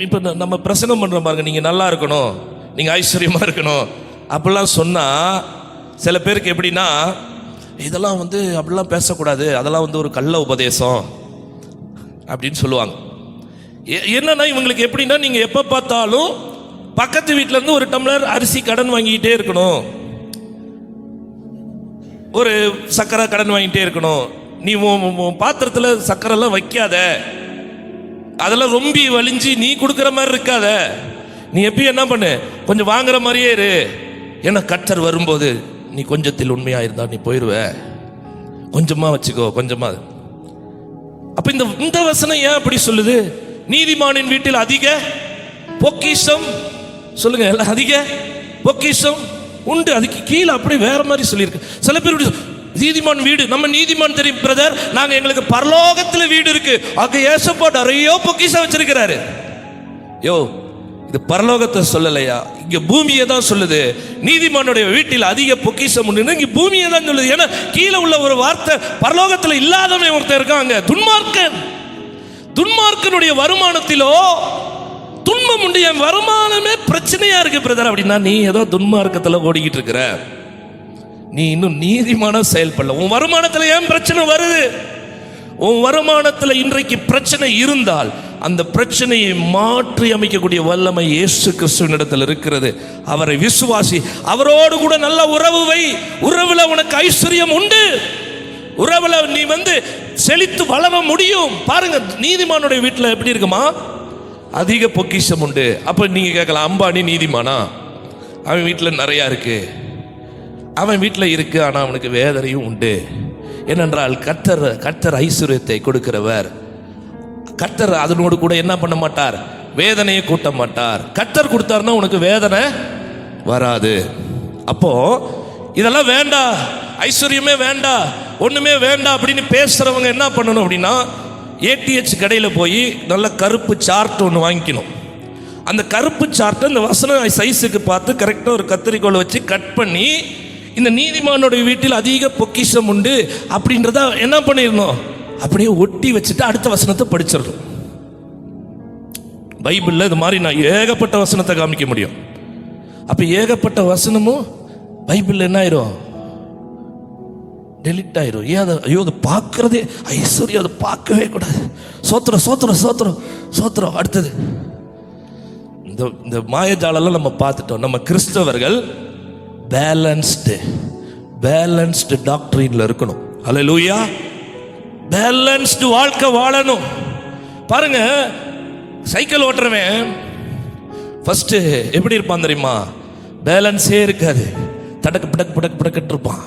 இப்போ நம்ம பிரசங்கம் பண்ற பாருங்க, நீங்க நல்லா இருக்கணும், நீங்க ஐஸ்வர்யமா இருக்கணும் அப்படிலாம் சொன்னா சில பேருக்கு எப்படின்னா, இதெல்லாம் அப்படிலாம் பேசக்கூடாது, அதெல்லாம் ஒரு கள்ள உபதேசம் அப்படின்னு சொல்லுவாங்க. என்னன்னா இவங்களுக்கு எப்படின்னா, நீங்க எப்ப பார்த்தாலும் பக்கத்து வீட்டில இருந்து ஒரு டம்ளர் அரிசி கடன் வாங்கிட்டே இருக்கணும், ஒரு சக்கரை கடன் வாங்கிட்டே இருக்கணும். நீ பாத்திரத்துல சக்கரை எல்லாம் வைக்காத, அதெல்லாம் ரொம்ப வலிஞ்சு நீ கொடுக்குற மாதிரி இருக்காத, நீ எப்பயும் என்ன பண்ணு, கொஞ்சம் வாங்குற மாதிரியே இரு. ஏன்னா கர்த்தர் வரும்போது நீ கொஞ்சத்தில் உண்மையா இருந்தா நீ போயிருவ, கொஞ்சமா வச்சுக்கோ, கொஞ்சமா. அப்ப இந்த வசனம் ஏன் அப்படி சொல்லுது? நீதிமானின் வீட்டில் அதிக பொக்கிஷம், சொல்லுங்க, அதிக பொக்கிஷம் உண்டு. அதுக்கு கீழே அப்படி வேற மாதிரி சொல்லியிருக்கு. சில பேர் நீதிமான் வீடு, நம்ம நீதிமான் தெரியும் பிரதர், நாங்க எங்களுக்கு பரலோகத்துல வீடு இருக்கு, அங்க ஏசப்பா நிறைய பொக்கிஷம் வச்சிருக்கிறாரு. யோ, இது பரலோகத்தை சொல்லலையா, இங்க பூமியை தான் சொல்லுது. நீதிமானுடைய வீட்டில் அதிக பொக்கிஷம் உண்டு, இங்க பூமியை தான் சொல்லுது. ஏன்னா கீழே உள்ள ஒரு வார்த்தை பரலோகத்தில் இல்லாதவன் ஒருத்தர் இருக்காங்க, துன்மார்க்கனுடைய வருமானத்திலோ துன்பம் உண்டு. என் வருமானமே பிரச்சனையா இருக்கு பிரதர் அப்படின்னா, நீ ஏதோ துன்மார்க்கத்தில் ஓடிக்கிட்டு இருக்கிற, நீ இன்னும் நீதிமான செயல்படல. உன் வருமானத்தில் ஏன் பிரச்சனை வருது? உன் வருமானத்தில் இன்றைக்கு பிரச்சனை இருந்தால் அந்த பிரச்சனையை மாற்றி அமைக்கக்கூடிய வல்லமை இயேசு கிறிஸ்துவினிடத்தில் இருக்கிறது. அவரை விசுவாசி, அவரோடு கூட நல்ல உறவு வை. உறவுல உனக்கு ஐஸ்வர்யம் உண்டு, உறவுல நீ செழித்து வளர முடியும். பாருங்க, நீதிமானுடைய வீட்டில் எப்படி இருக்குமா? அதிக பொக்கிஷம் உண்டு. அப்ப நீங்க கேட்கலாம், அம்பானி நீதிமானா? அவன் வீட்டில் நிறைய இருக்கு, அவன் வீட்டில் இருக்கு, ஆனா அவனுக்கு வேதனையும் உண்டு. ஏனென்றால் கர்த்தர் ஐஸ்வர்யத்தை கொடுக்கிறவர். கர்த்தர் அதனோடு கூட என்ன பண்ண மாட்டார்? வேதனையை கூட்ட மாட்டார். கர்த்தர் கொடுத்தாருன்னா உனக்கு வேதனை வராது. அப்போ இதெல்லாம் வேண்டாம், ஐஸ்வர்யமே வேண்டாம், ஒண்ணுமே வேண்டாம் அப்படின்னு பேசுறவங்க என்ன பண்ணணும் அப்படின்னா, ஏடிஹெச் கடையில் போய் நல்ல கருப்பு சார்ட் ஒன்று வாங்கிக்கணும். அந்த கருப்பு சார்ட்டை இந்த வசன சைஸுக்கு பார்த்து கரெக்டாக ஒரு கத்திரிக்கோலை வச்சு கட் பண்ணி, இந்த நீதிமானுடைய வீட்டில் அதிக பொக்கிஷம் உண்டு அப்படின்றத என்ன பண்ணிடணும், அப்படியே ஒட்டி வச்சுட்டு அடுத்த வசனத்தை படிச்சிடணும். பைபிளில் இது மாதிரி நான் ஏகப்பட்ட வசனத்தை காமிக்க முடியும். அப்போ ஏகப்பட்ட வசனமும் பைபிளில் என்ன ஆயிரும்? டெலிட் ஆயிரும். ஏன் ஐயோ, அதை பார்க்கறதே ஐஸ்வர்யம், அதை பார்க்கவே கூடாது. சோத்திரம் சோத்திரம் சோத்திரம் சோத்திரம். அடுத்தது இந்த மாயஜாலெல்லாம் நம்ம பார்த்துட்டோம். நம்ம கிறிஸ்தவர்கள் பேலன்ஸ்டு டாக்டரின்ல இருக்கணும். ஹல்லேலூயா. பேலன்ஸ்டு வாழ்க்கை வாழணும். பாருங்க, சைக்கிள் ஓட்டுறவன் ஃபர்ஸ்ட் எப்படி இருப்பான் தெரியுமா? பேலன்ஸே இருக்காது, தடக்கு படக்கு படக்கு படக்கிட்டு இருப்பான்.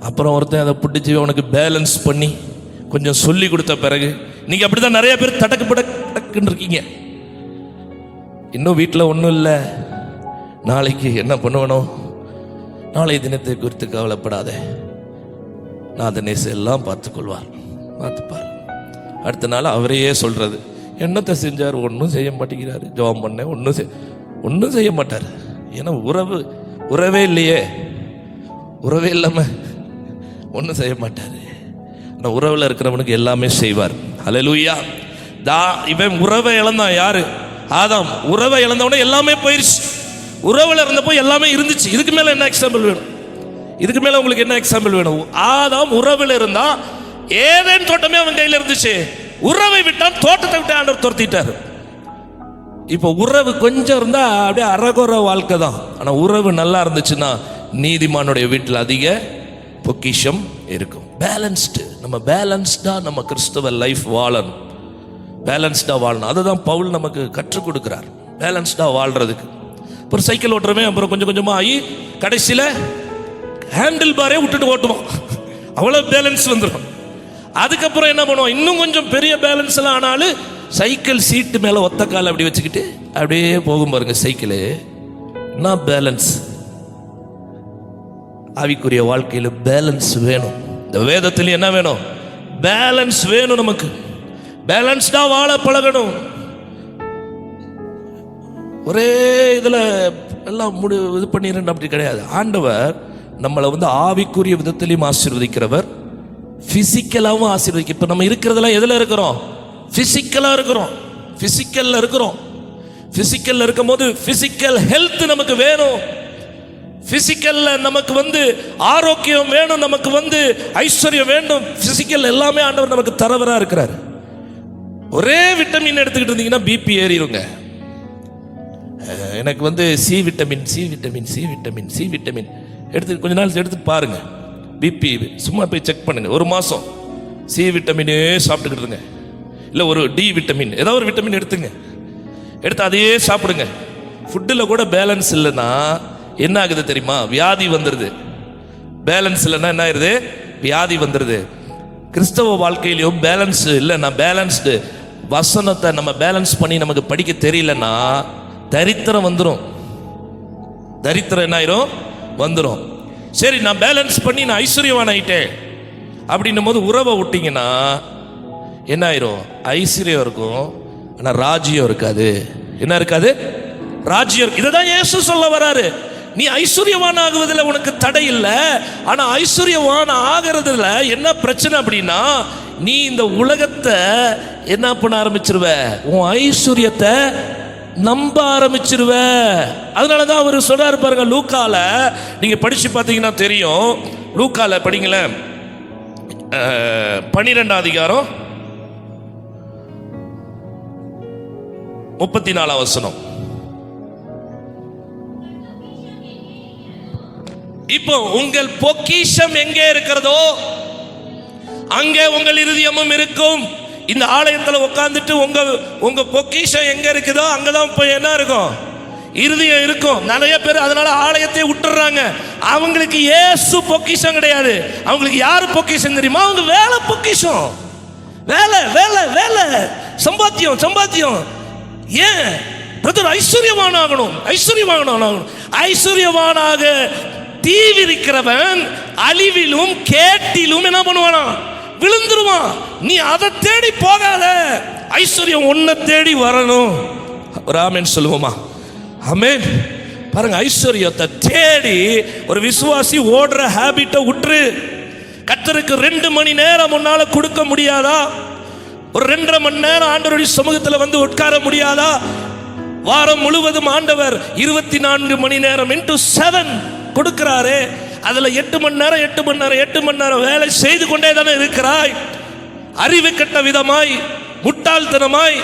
அப்புறம் ஒருத்தன் அதை பிடிச்சி அவனுக்கு பேலன்ஸ் பண்ணி கொஞ்சம் சொல்லி கொடுத்த பிறகு, நீங்க அப்படிதான் நிறைய பேர் தடக்கு படக்குன்னு இருக்கீங்க. இன்னும் வீட்டில் ஒன்றும் இல்லை, நாளைக்கு என்ன பண்ணுவனும், நாளை தினத்தை குறித்து கவலைப்படாத, நாதனேச எல்லாம் பார்த்துக்கொள்வார், பார்த்துப்பார். அடுத்த நாள் அவரையே சொல்றது, என்னத்தை செஞ்சார்? ஒன்றும் செய்ய மாட்டேங்கிறாரு. ஜெபம் பண்ண ஒன்றும் செய்ய மாட்டார். ஏன்னா உறவே இல்லையே, உறவே இல்லாம ஒன்றும் செய்ய மாட்டார். ஆனால் உறவில் இருக்கிறவனுக்கு எல்லாமே செய்வார். ஹல்லேலூயா. இவன் உறவை இழந்தான். யாரு? ஆதாம். உறவை இழந்தவனே எல்லாமே போயிருச்சு. உறவில் இருந்தப்போ எல்லாமே இருந்துச்சு. இதுக்கு மேல என்ன எக்ஸாம்பிள் வேணும்? இதுக்கு மேல உங்களுக்கு என்ன எக்ஸாம்பிள் வேணும்? ஆதாம் உறவில் இருந்தா, ஏதேன் தோட்டமே அவன் கையில் இருந்துச்சு. உறவை விட்டான், தோட்டத்தை விட்டு ஆண்டவர் துரத்திட்டார். இப்போ உறவு கொஞ்சம் இருந்தா அப்படியே அறகுற வாழ்க்கை தான். ஆனா உறவு நல்லா இருந்துச்சுன்னா நீதிமானுடைய வீட்டில் அதிக பொக்கிஷம் இருக்கும். பேலன்ஸ்டு, நம்ம பேலன்ஸ்டா நம்ம கிறிஸ்தவ லைஃப் வாழணும், பேலன்ஸ்டா வாழணும். அதுதான் பவுல் நமக்கு கற்றுக் கொடுக்கிறார், பேலன்ஸ்டா வாழ்றதுக்கு. ஒரு சைக்கிள் ஓட்டுறமே, அப்புறம் கொஞ்சம் கொஞ்சமா ஆகி கடைசியில ஹேண்டில் பாரே விட்டுட்டு ஓட்டுவோம், அவ்வளவு பேலன்ஸ் வந்துடும். அதுக்கப்புறம் என்ன பண்ணுவோம், இன்னும் கொஞ்சம் பெரிய பேலன்ஸ் எல்லாம் ஆனாலும் சைக்கிள் சீட்டு மேல ஒத்த கால அப்படி வச்சுக்கிட்டு அப்படியே போகும் பாருங்க சைக்கிள். என்ன பேலன்ஸ்? ஆவிக்குரிய வாழ்க்கையில் பேலன்ஸ் வேணும். இந்த வேதத்தில் என்ன வேணும்? பேலன்ஸ் வேணும். நமக்கு பேலன்ஸ்டா வாழ பழகணும். ஒரே இதுல எல்லாம் இது பண்ணிடுறேன் அப்படி கிடையாது. ஆண்டவர் நம்மளை ஆவிக்குரிய விதத்திலையும் ஆசீர்வதிக்கிறவர், பிசிக்கலாவும் ஆசீர்வதிக்க. இப்ப நம்ம இருக்கிறதெல்லாம் எதுல இருக்கிறோம்? பிசிக்கலா இருக்கிறோம். பிசிக்கல்ல இருக்கிறோம். பிசிக்கல்ல இருக்கும் போது பிசிக்கல் ஹெல்த் நமக்கு வேணும். பிசிக்கல்ல நமக்கு ஆரோக்கியம் வேணும், நமக்கு ஐஸ்வர்யம் வேண்டும். பிசிக்கல் எல்லாமே ஆண்டவர் நமக்கு தரவரா இருக்கிறார். ஒரே விட்டமின் எடுத்துக்கிட்டு இருந்தீங்கன்னா பிபி ஏறிடுங்க. எனக்கு C vitamin C vitamin C vitamin C vitamin எடுத்து கொஞ்ச நாள் எடுத்து பாருங்க. பிபி சும்மா போய் செக் பண்ணுங்க. ஒரு மாசம் சி விட்டமினே சாப்பிட்டுக்கிட்டு இருங்க. இல்லை ஒரு டி விட்டமின், ஏதாவது ஒரு விட்டமின் எடுத்துங்க, எடுத்து அதையே சாப்பிடுங்க. ஃபுட்டில் கூட பேலன்ஸ் இல்லைன்னா என்ன ஆகுது தெரியுமா? வியாதி வந்துடுது. பேலன்ஸ் இல்லைன்னா என்ன ஆயிருது? வியாதி வந்துடுது. கிறிஸ்தவ வாழ்க்கையிலையும் பேலன்ஸ் இல்லைன்னா, பேலன்ஸ்டு வசனத்தை நம்ம பேலன்ஸ் பண்ணி நமக்கு படிக்க தெரியலன்னா தரித்திரம் வந்துடும். தரித்திரம் என்ன ஆயிரும்? வந்துடும். சரி, நான் பேலன்ஸ் பண்ணி நான் ஐஸ்வர்யவான் ஆயிட்டேன் அப்படின்னும் போது உறவை விட்டீங்கன்னா என்ன ஆயிரும்? ஐஸ்வர்யம் இருக்கும், ஆனா ராஜ்யம் இருக்காது. என்ன இருக்காது? ராஜ்யம். இதுதான் இயேசு சொல்ல வராரு. நீ ஐஸ்வர்யவான் ஆகுவதில் உனக்கு தடை இல்லை, ஆனா ஐஸ்வர்யவான் ஆகிறதுல என்ன பிரச்சனை அப்படின்னா, நீ இந்த உலகத்தை என்ன பண்ண ஆரம்பிச்சிருவ? உன் ஐஸ்வர்யத்தை நம்ப ஆரம்பிச்சிருவ. அதனாலதான் அவர் சொல்றாரு பாருங்க, லூக்கால நீங்க படிச்சு பார்த்தீங்கன்னா தெரியும். லூக்கால படிங்களேன், 12ஆம் அதிகாரம் 34ஆம் வசனம். இப்போ உங்கள் பொக்கிஷம் எங்கே இருக்கிறதோ அங்கே உங்கள் இருதயமும் இருக்கும். இந்த ஆலயத்தில் உட்கார்ந்துட்டு உங்க பொக்கிஷம் எங்க இருக்குதோ அங்கதான் போய் என்ன இருக்கும்? இருதயம் இருக்கும். நிறைய பேர் அதனால ஆலயத்தை விட்டுறாங்க. அவங்களுக்கு இயேசு பொக்கிஷம் கிடையாது. அவங்களுக்கு யாரு பொக்கிஷம் தெரியுமா? அவங்க வேலை பொக்கிஷம். வேலை வேலை வேலை, சம்பாத்தியம் சம்பாத்தியம். ஏன் பிரதர் ஐஸ்வர்யவான் ஆகணும், ஐஸ்வர்யவான் ஆகணும். ஐஸ்வர்யவானாக தீவிரிக்கிறவன் அழிவிலும் கேட்டிலும் என்ன பண்ணுவானா? விழுந்துருவான். நீ அதை தேடி போகாத, ஐஸ்வர்யம் உன்னை தேடி வரணும். ஒரு ஆமென் சொல்லுவோமா? ஆமென். பாருங்க, ஐஸ்வர்யத்தை தேடி ஒரு விசுவாசி ஓடுற ஹாபிட்டை விட்டுரு. கர்த்தருக்கு 2 மணி நேரம் முன்னால கொடுக்க முடியாதா? ஒரு 2.5 மணி நேரம் ஆண்டவருடைய சமூகத்தில் உட்கார முடியாதா? வாரம் முழுவதும் ஆண்டவர் 24 மணி நேரம் into 7 கொடுக்கிறாரே. அதுல 8 மணி நேரம் 8 மணி நேரம் 8 மணி நேரம் வேலை செய்து கொண்டே தானே இருக்கிறாய். அறிவு கட்ட விதமாய், முட்டாள்தனமாய்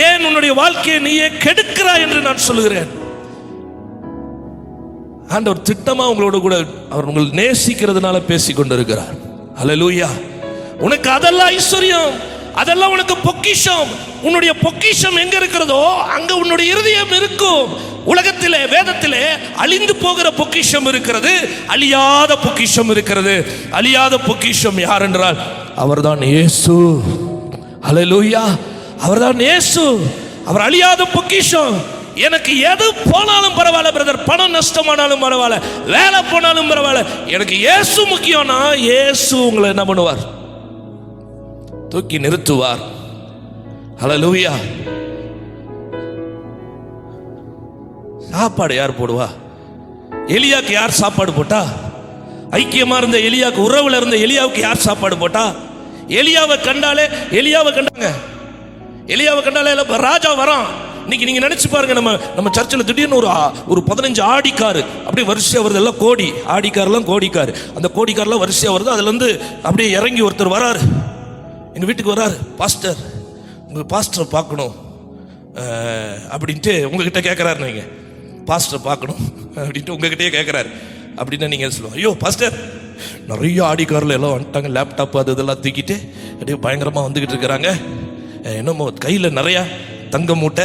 ஏன் உன்னுடைய வாழ்க்கையை நீயே கெடுக்கிறாய் என்று நான் சொல்லுகிறேன். ஆண்டவர் திட்டமா உங்களோட கூட அவர் உங்களை நேசிக்கிறதுனால பேசி கொண்டிருக்கிறார். ஹல்லேலூயா. உனக்கு அதெல்லாம் ஐஸ்வர்யம், அதெல்லாம் உனக்கு பொக்கிஷம். உன்னுடைய பொக்கிஷம் எங்க இருக்கிறதோ அங்க உன்னுடைய இருதயம் இருக்கும். உலகத்திலே வேதத்திலே அழிந்து போகிற பொக்கிஷம் இருக்கிறது, அழியாத பொக்கிஷம் இருக்கிறது. அழியாத பொக்கிஷம் யார் என்றால் அவர்தான் இயேசு. ஹல்லேலூயா. அவர்தான் இயேசு. அவர் அழியாத பொக்கிஷம். எனக்கு எது போனாலும் பரவாயில்ல பிரதர், பணம் நஷ்டமானாலும் பரவாயில்ல, வேலை போனாலும் பரவாயில்ல, எனக்கு இயேசு முக்கியம்னா இயேசு உங்களை என்ன பண்ணுவார்? தூக்கி நிறுத்துவார். ஹல்லேலூயா. சாப்பாடு யார் போடுவா? எலியாக்கு யார் சாப்பாடு போட்டா? ஐக்கியமா இருந்த எலியாக்கு, உறவுல இருந்த எலியாவுக்கு யார் சாப்பாடு போட்டா? எலியாவை கண்டாங்க. எலியாவை கண்டாலே ராஜா வரான். இன்னைக்கு நீங்க நினைச்சு பாருங்க, நம்ம சர்ச்சில் திடீர்னு ஒரு 15 ஆடி காரு அப்படியே வரிசையா வருது. எல்லாம் கோடி ஆடி கார்லாம் கோடி கார். அந்த கோடி கார்லாம் வரிசையா வருது. அதுல இருந்து அப்படியே இறங்கி ஒருத்தர் வராரு, எங்க வீட்டுக்கு வராரு. பாஸ்டர், உங்க பாஸ்டரை பார்க்கணும் அப்படின்ட்டு உங்ககிட்ட கேட்கறாரு. நீங்க பாஸ்டரை பார்க்கணும் அப்படின்ட்டு உங்ககிட்டயே கேட்கறாரு அப்படின்னா நீங்க சொல்லுவோம், ஐயோ பாஸ்டர், நிறைய ஆடி கார்ல எல்லாம் வந்துட்டாங்க, லேப்டாப் அது இதெல்லாம் தூக்கிட்டு அப்படியே பயங்கரமா வந்துகிட்டு இருக்கிறாங்க. என்னமோ கையில நிறைய தங்க மூட்டை,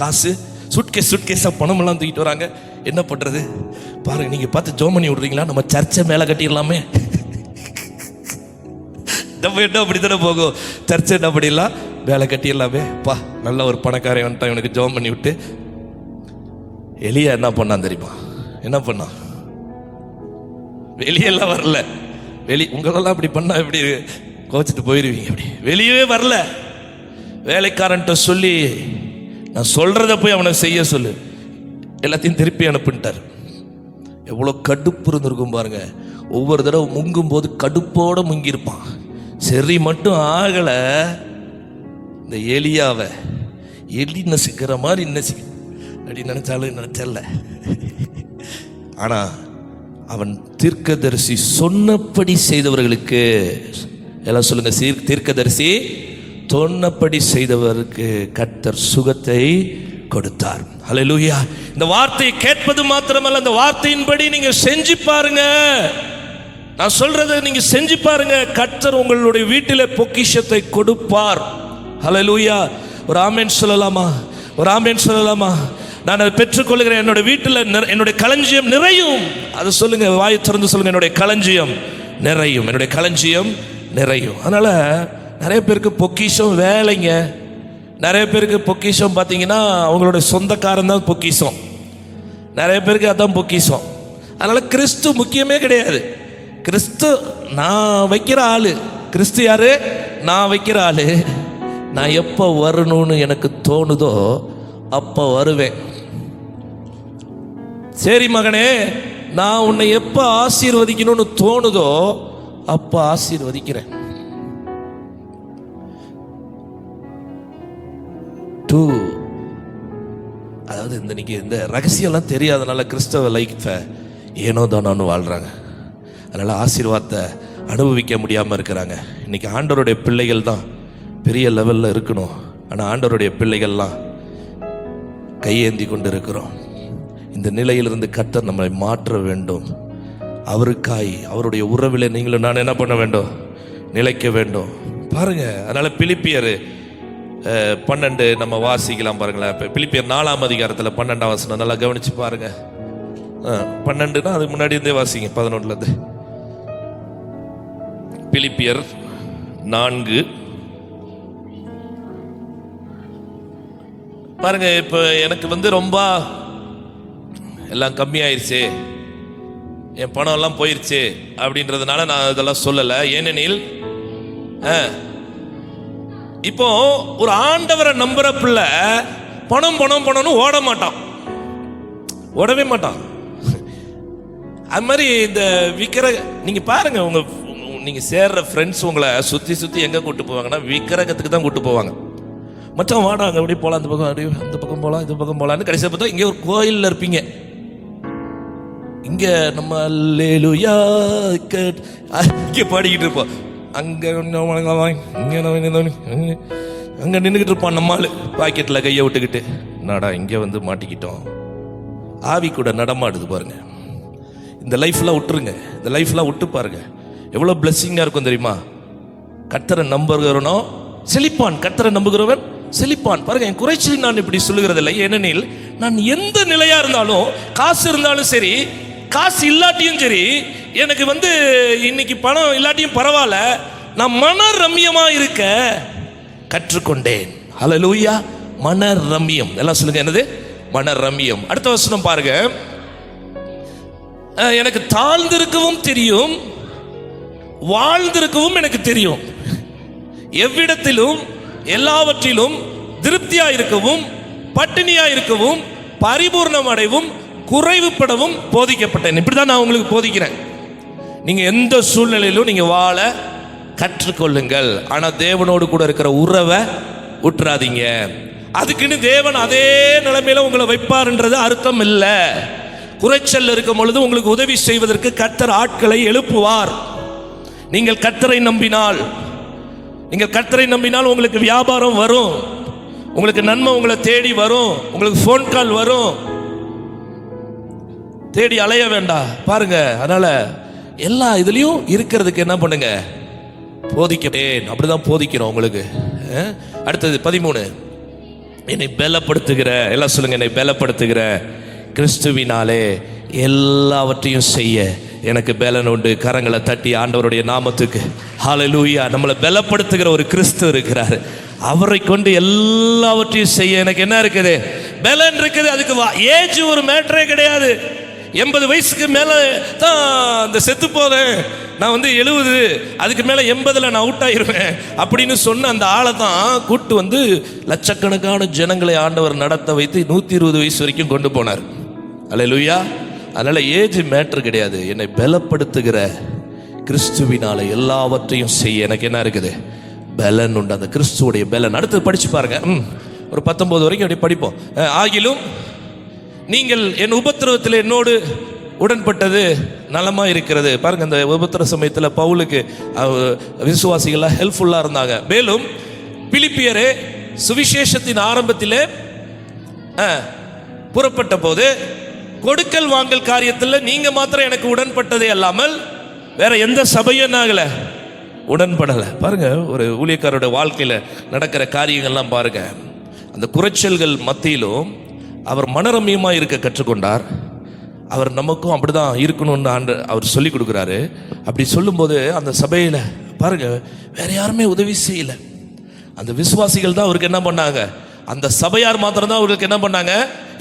காசு, சுட்கேஸா பணம் எல்லாம் தூக்கிட்டு வராங்க. என்ன பண்றது பாருங்க, நீங்க பார்த்து ஜோம் பண்ணி விடுறீங்களா? நம்ம சர்ச்சை மேல கட்டிடலாமே. நம்ம என்ன அப்படித்தானே போகும், சர்ச்சை என்ன பண்ணிடலாம், வேலை கட்டிடலாமே. பா, நல்ல ஒரு பணக்காரன் வந்துட்டான், இவனுக்கு ஜோம் பண்ணி விட்டு. எலியா என்ன பண்ணான் தெரியுமா? என்ன பண்ணான்? வெளியெல்லாம் வரல. உங்களெல்லாம் அப்படி பண்ணா எப்படி கோச்சிட்டு போயிருவீங்க. அப்படி வெளியவே வரல. வேலைக்காரன்ட்ட சொல்லி, நான் சொல்றத போய் அவனை செய்ய சொல்லு, எல்லாத்தையும் திருப்பி அனுப்பிட்டார். எவ்வளோ கடுப்பு இருந்திருக்கும் பாருங்க. ஒவ்வொரு தடவை முங்கும் போது கடுப்போட முங்கியிருப்பான். சரி மட்டும் ஆகல. இந்த எலியாவை எலி நசுக்கிற மாதிரி நசுக்க அப்படி நினைச்சல. ஆனா அவன் தீர்க்கதரிசி சொன்னபடி செய்தவர்களுக்கு, எல்லாம் சொல்லுங்க, தீர்க்கதரிசி சொன்னபடி செய்தவருக்கு கர்த்தர் சுகத்தை கொடுத்தார். ஹல்லேலூயா. இந்த வார்த்தையை கேட்பது மாத்திரமல்ல, இந்த வார்த்தையின்படி நீங்க செஞ்சு பாருங்க. நான் சொல்றதை நீங்க செஞ்சு பாருங்க. கர்த்தர் உங்களுடைய வீட்டிலே பொக்கிஷத்தை கொடுப்பார். ஹல்லேலூயா. ஒரு ஆமென் சொல்லலாமா? ஒரு ஆமென் சொல்லலாமா? நான் அதை பெற்றுக்கொள்கிறேன். என்னோட வீட்டில் என்னுடைய களஞ்சியம் நிறையும். அதை சொல்லுங்க, வாயை திறந்து சொல்லுங்க, என்னுடைய களஞ்சியம் நிறையும், என்னுடைய களஞ்சியம் நிறையும். அதனால நிறைய பேருக்கு பொக்கிஷம் வேலைங்க. நிறைய பேருக்கு பொக்கிஷம் பார்த்தீங்கன்னா அவங்களுடைய சொந்தக்காரன் தான் பொக்கிஷம். நிறைய பேருக்கு அதான் பொக்கிஷம். அதனால கிறிஸ்து முக்கியமே கிடையாது. கிறிஸ்து நான் வைக்கிற ஆளு. கிறிஸ்து யாரு? நான் வைக்கிற ஆளு. நான் எப்போ வரணும்னு எனக்கு தோணுதோ அப்போ வருவேன். சரி மகனே, நான் உன்னை எப்போ ஆசீர்வதிக்கணும்னு தோணுதோ அப்போ ஆசீர்வதிக்கிறேன். அதாவது இந்த ரகசியம்லாம் தெரியாதனால கிறிஸ்தவ லைஃபை ஏனோ தானோன்னு வாழ்றாங்க. அதனால ஆசீர்வாதத்தை அனுபவிக்க முடியாமல் இருக்கிறாங்க. இன்னைக்கு ஆண்டவருடைய பிள்ளைகள் தான் பெரிய லெவலில் இருக்கணும். ஆனால் ஆண்டவருடைய பிள்ளைகள்லாம் கையேந்தி கொண்டு இருக்கிறோம். இந்த நிலையிலிருந்து கர்த்தர் நம்மை மாற்ற வேண்டும். அவருக்காய், அவருடைய உறவில் நீங்களும் நான் என்ன பண்ண வேண்டும்? நிலைக்க வேண்டும். பாருங்க, அதனால பிலிப்பியர் 12 நம்ம வாசிக்கலாம் பாருங்களேன். பிலிப்பியர் 4ஆம் அதிகாரத்தில் 12ஆம் வசனம் நல்லா கவனிச்சு பாருங்க. 12னா அதுக்கு முன்னாடி இருந்தே வாசிங்க, 11லேருந்து. பிலிப்பியர் 4 பாருங்க. இப்போ எனக்கு ரொம்ப எல்லாம் கம்மியாயிருச்சு, என் பணம் எல்லாம் போயிருச்சு அப்படின்றதுனால நான் இதெல்லாம் சொல்லலை. ஏனெனில் இப்போ ஒரு ஆண்டவரை நம்புற பிள்ளை பணம் பணம் பணம்னு ஓட மாட்டான், ஓடவே மாட்டான். அது மாதிரி இந்த நீங்க பாருங்க, நீங்க சேர்ற ஃப்ரெண்ட்ஸ் உங்களை சுத்தி எங்க கூட்டு போவாங்கன்னா விக்கிரகத்துக்கு தான் கூட்டு போவாங்க. மச்சான் வாடா, அங்கே அப்படியே போகலாம், அந்த பக்கம் அப்படியே அந்த பக்கம் போகலாம், இந்த பக்கம் போகலான்னு கடைசியாக பார்த்தா இங்கே ஒரு கோயிலில் இருப்பீங்க. இங்கே நம்ம அல்லேலூயா இங்கே பாடிக்கிட்டு இருப்போம். அங்கே அங்கே நின்றுக்கிட்டு இருப்பான் நம்மால் பாக்கெட்டில் கையை விட்டுக்கிட்டு. நாடா இங்கே வந்து மாட்டிக்கிட்டோம். ஆவி கூட நடமாடுது பாருங்க. இந்த லைஃப்லாம் விட்டுருங்க, இந்த லைஃப்லாம் விட்டு பாருங்க, எவ்வளோ பிளெஸ்ஸிங்காக இருக்கும் தெரியுமா? கர்த்தரை நம்புகிறவனோ செழிப்பான், கர்த்தரை நம்புகிறவன் செழிப்பான். பாருங்க, என் குறைச்சல் நான் இப்படி சொல்லுகிறதில்லை. ஏனெனில் நான் எந்த நிலையா இருந்தாலும், காசு இருந்தாலும் சரி, காசு இல்லாட்டியும் சரி, எனக்கு இன்னைக்கு பணம் இல்லாட்டியும் பரவாயில்ல, நான் மன ரம்யமா இருக்க கற்றுக்கொண்டேன். ஹல்லேலூயா. மன ரம்யம், எல்லாம் சொல்லுங்க, என்னது மன ரம்யம்? அடுத்த வசனம் பாருங்க. எனக்கு தாழ்ந்திருக்கவும் தெரியும், வாழ்ந்திருக்கவும் எனக்கு தெரியும். எவ்விடத்திலும் எல்லாவற்றிலும் திருப்தியா இருக்கவும், பட்டினியா இருக்கவும், பரிபூர்ணம் அடைவும், குறைவுபடவும் போதிக்கப்பட்டேன். இப்படிதான் நான் உங்களுக்கு போதிக்கிறேன். நீங்க எந்த சூழ்நிலையிலும் நீங்க வாழ கற்றுக்கொள்ளுங்கள். ஆனா தேவனோடு கூட இருக்கிற உறவை விட்டுறாதீங்க. அதுக்குன்னு தேவன் அதே நிலைமையில உங்களை வைப்பார்ன்றது அர்த்தம் இல்லை. குறைச்சல் இருக்கும் பொழுது உங்களுக்கு உதவி செய்வதற்கு கர்த்தர் ஆட்களை எழுப்புவார். நீங்கள் கர்த்தரை நம்பினால் உங்களுக்கு வியாபாரம் வரும், உங்களுக்கு நன்மை உங்களை தேடி வரும், உங்களுக்கு ஃபோன் கால் வரும், தேடி அலைய வேண்டாம். பாருங்க, அதனால எல்லா இதுலயும் இருக்கிறதுக்கு என்ன பண்ணுங்க, போதிக்கிறேன். அப்படிதான் போதிக்கிறோம் உங்களுக்கு. அடுத்தது 13, என்னை பலப்படுத்துகிற, எல்லாம் சொல்லுங்க, என்னை பலப்படுத்துகிற கிறிஸ்துவினாலே எல்லாவற்றையும் செய்ய எனக்கு பலன் உண்டு. கரங்களை தட்டி ஆண்டவருடைய நாமத்துக்கு ஹல்லேலூயா. நம்மளை பலப்படுத்துகிற ஒரு கிறிஸ்து இருக்கிறார். அவரை கொண்டு எல்லாவற்றையும் செய்ய எனக்கு என்ன இருக்குது, பலன் இருக்குது. அதுக்கு ஏஜ் ஒரு மேட்டரே கிடையாது. 80 வயசுக்கு மேல தான் இந்த செத்து போறேன், நான் 70, அதுக்கு மேல 80ல் நான் அவுட் ஆயிருவேன் அப்படின்னு சொன்ன அந்த ஆளை தான் கூட்டு லட்சக்கணக்கான ஜனங்களை ஆண்டவர் நடத்த வைத்து 120 வயசு வரைக்கும் கொண்டு போனார். அல்லேலூயா. அதனால ஏஜ் மேட்டர் கிடையாது. என்னை பலப்படுத்துகிற கிறிஸ்துவினால எல்லாவற்றையும் செய்ய எனக்கு என்ன இருக்குது, பலன் உண்டு. அந்த கிறிஸ்துவுடைய பலன். அடுத்து படிச்சு பாருங்க, ஒரு 19 வரைக்கும் அப்படி படிப்போம். ஆகிலும் நீங்கள் என் உபத்திரவத்தில் என்னோடு உடன்பட்டது நலமா இருக்கிறது. பாருங்க, இந்த உபத்திர சமயத்தில் பவுலுக்கு விசுவாசிகள்லாம் ஹெல்ப்ஃபுல்லா இருந்தாங்க. மேலும் பிலிப்பியரே சுவிசேஷத்தின் ஆரம்பத்திலே புறப்பட்ட போது கொடுக்கல் வாங்கல் காரியத்தில் நீங்க மாத்திரம் எனக்கு உடன்பட்டதே அல்லாமல் வேற எந்த சபையும் என்னாகல, உடன்படல. பாருங்க, ஒரு ஊழியக்காரோட வாழ்க்கையில நடக்கிற காரியங்கள்லாம் பாருங்க. அந்த குறைச்சல்கள் மத்தியிலும் அவர் மனரம்யமா இருக்க கற்றுக்கொண்டார். அவர் நமக்கும் அப்படிதான் இருக்கணும்னு அவர் சொல்லி கொடுக்குறாரு. அப்படி சொல்லும்போது அந்த சபையில பாருங்க, வேற யாருமே உதவி செய்யல. அந்த விசுவாசிகள் தான் அவருக்கு என்ன பண்ணாங்க, அந்த சபையார் மாத்திரம் தான் அவருக்கு என்ன பண்ணாங்க.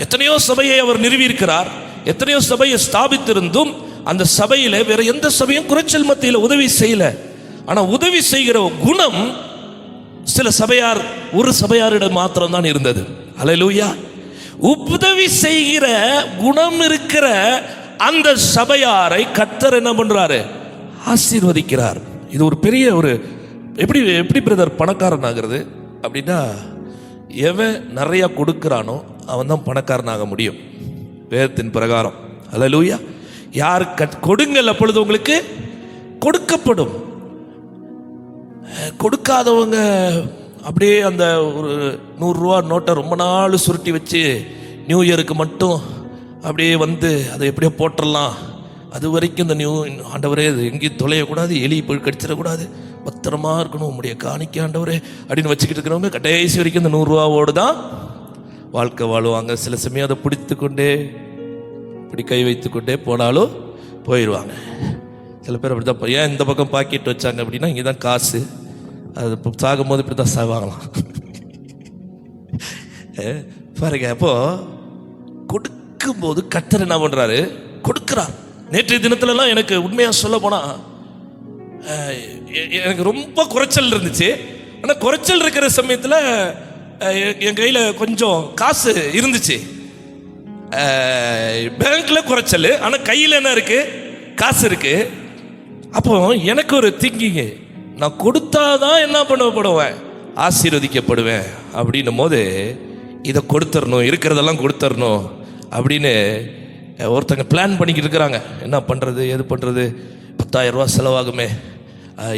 எத்தனையோ சபையை அவர் நிறுவி இருக்கிறார், எத்தனையோ சபையை ஸ்தாபித்திருந்தும் அந்த சபையில வேற எந்த சபையும் குறைச்சல் மத்தியில் உதவி செய்யல. ஆனா உதவி செய்கிற குணம் சில சபையார், ஒரு சபையாரிடம் மாத்திரம் தான் இருந்தது. அல்லேலூயா. உதவி செய்கிற குணம் இருக்கிற அந்த சபையாரை கர்த்தர் என்ன பண்றாரு, ஆசீர்வதிக்கிறார். இது ஒரு பெரிய ஒரு எப்படி பிரதர் பணக்காரன் ஆகிறது அப்படின்னா, எவன் நிறைய கொடுக்கிறானோ அவன் தான் பணக்காரன் ஆக முடியும் வேதத்தின் பிரகாரம். அல்லேலூயா. யார் கொடுங்கள் அப்பொழுது உங்களுக்கு கொடுக்கப்படும். கொடுக்காதவங்க அப்படியே அந்த ஒரு 100 ரூபா நோட்டை ரொம்ப நாள் சுருட்டி வச்சு நியூ இயருக்கு மட்டும் அப்படியே அதை எப்படியோ போட்டுடலாம், அது வரைக்கும் இந்த ஆண்டவரே எங்கேயும் தொலையக்கூடாது, எலி போய் கடிச்சிடக்கூடாது, பத்திரமா இருக்கணும் உங்களுடைய காணிக்கை ஆண்டவரே அப்படின்னு வச்சுக்கிட்டு இருக்கிறவங்க கடைசி வரைக்கும் இந்த 100 ரூபாவோடு தான் வாழ்க்கை வாழுவாங்க. சில சமயம் அதை பிடித்து கொண்டே இப்படி கை வைத்து கொண்டே போனாலும் போயிடுவாங்க. சில பேர் அப்படி தான், ஏன் இந்த பக்கம் பாக்கெட் வச்சாங்க அப்படின்னா இங்கே தான் காசு, அது சாகும் போது இப்படி தான் சாவாங்களாம். பாருங்க, அப்போ கொடுக்கும்போது கர்த்தர் என்ன பண்றாரு, கொடுக்கிறார். நேற்றைய தினத்துலலாம் எனக்கு உண்மையா சொல்ல போனா எனக்கு ரொம்ப குறைச்சல் இருந்துச்சு. ஆனால் குறைச்சல் இருக்கிற சமயத்தில் என் கையில் கொஞ்சம் காசு இருந்துச்சு. பேங்க்ல குறைச்சல், ஆனால் கையில் என்ன இருக்கு, காசு இருக்கு. அப்போ எனக்கு ஒரு திங்கிங், நான் கொடுத்தாதான் என்ன பண்ணப்படுவேன், ஆசீர்வதிக்கப்படுவேன் அப்படின்னும் போது இதை கொடுத்துடணும், இருக்கிறதெல்லாம் கொடுத்துடணும் அப்படின்னு ஒருத்தங்க பிளான் பண்ணிக்கிட்டு இருக்கிறாங்க. என்ன பண்ணுறது, எது பண்ணுறது, 10,000 ரூபா செலவாகுமே,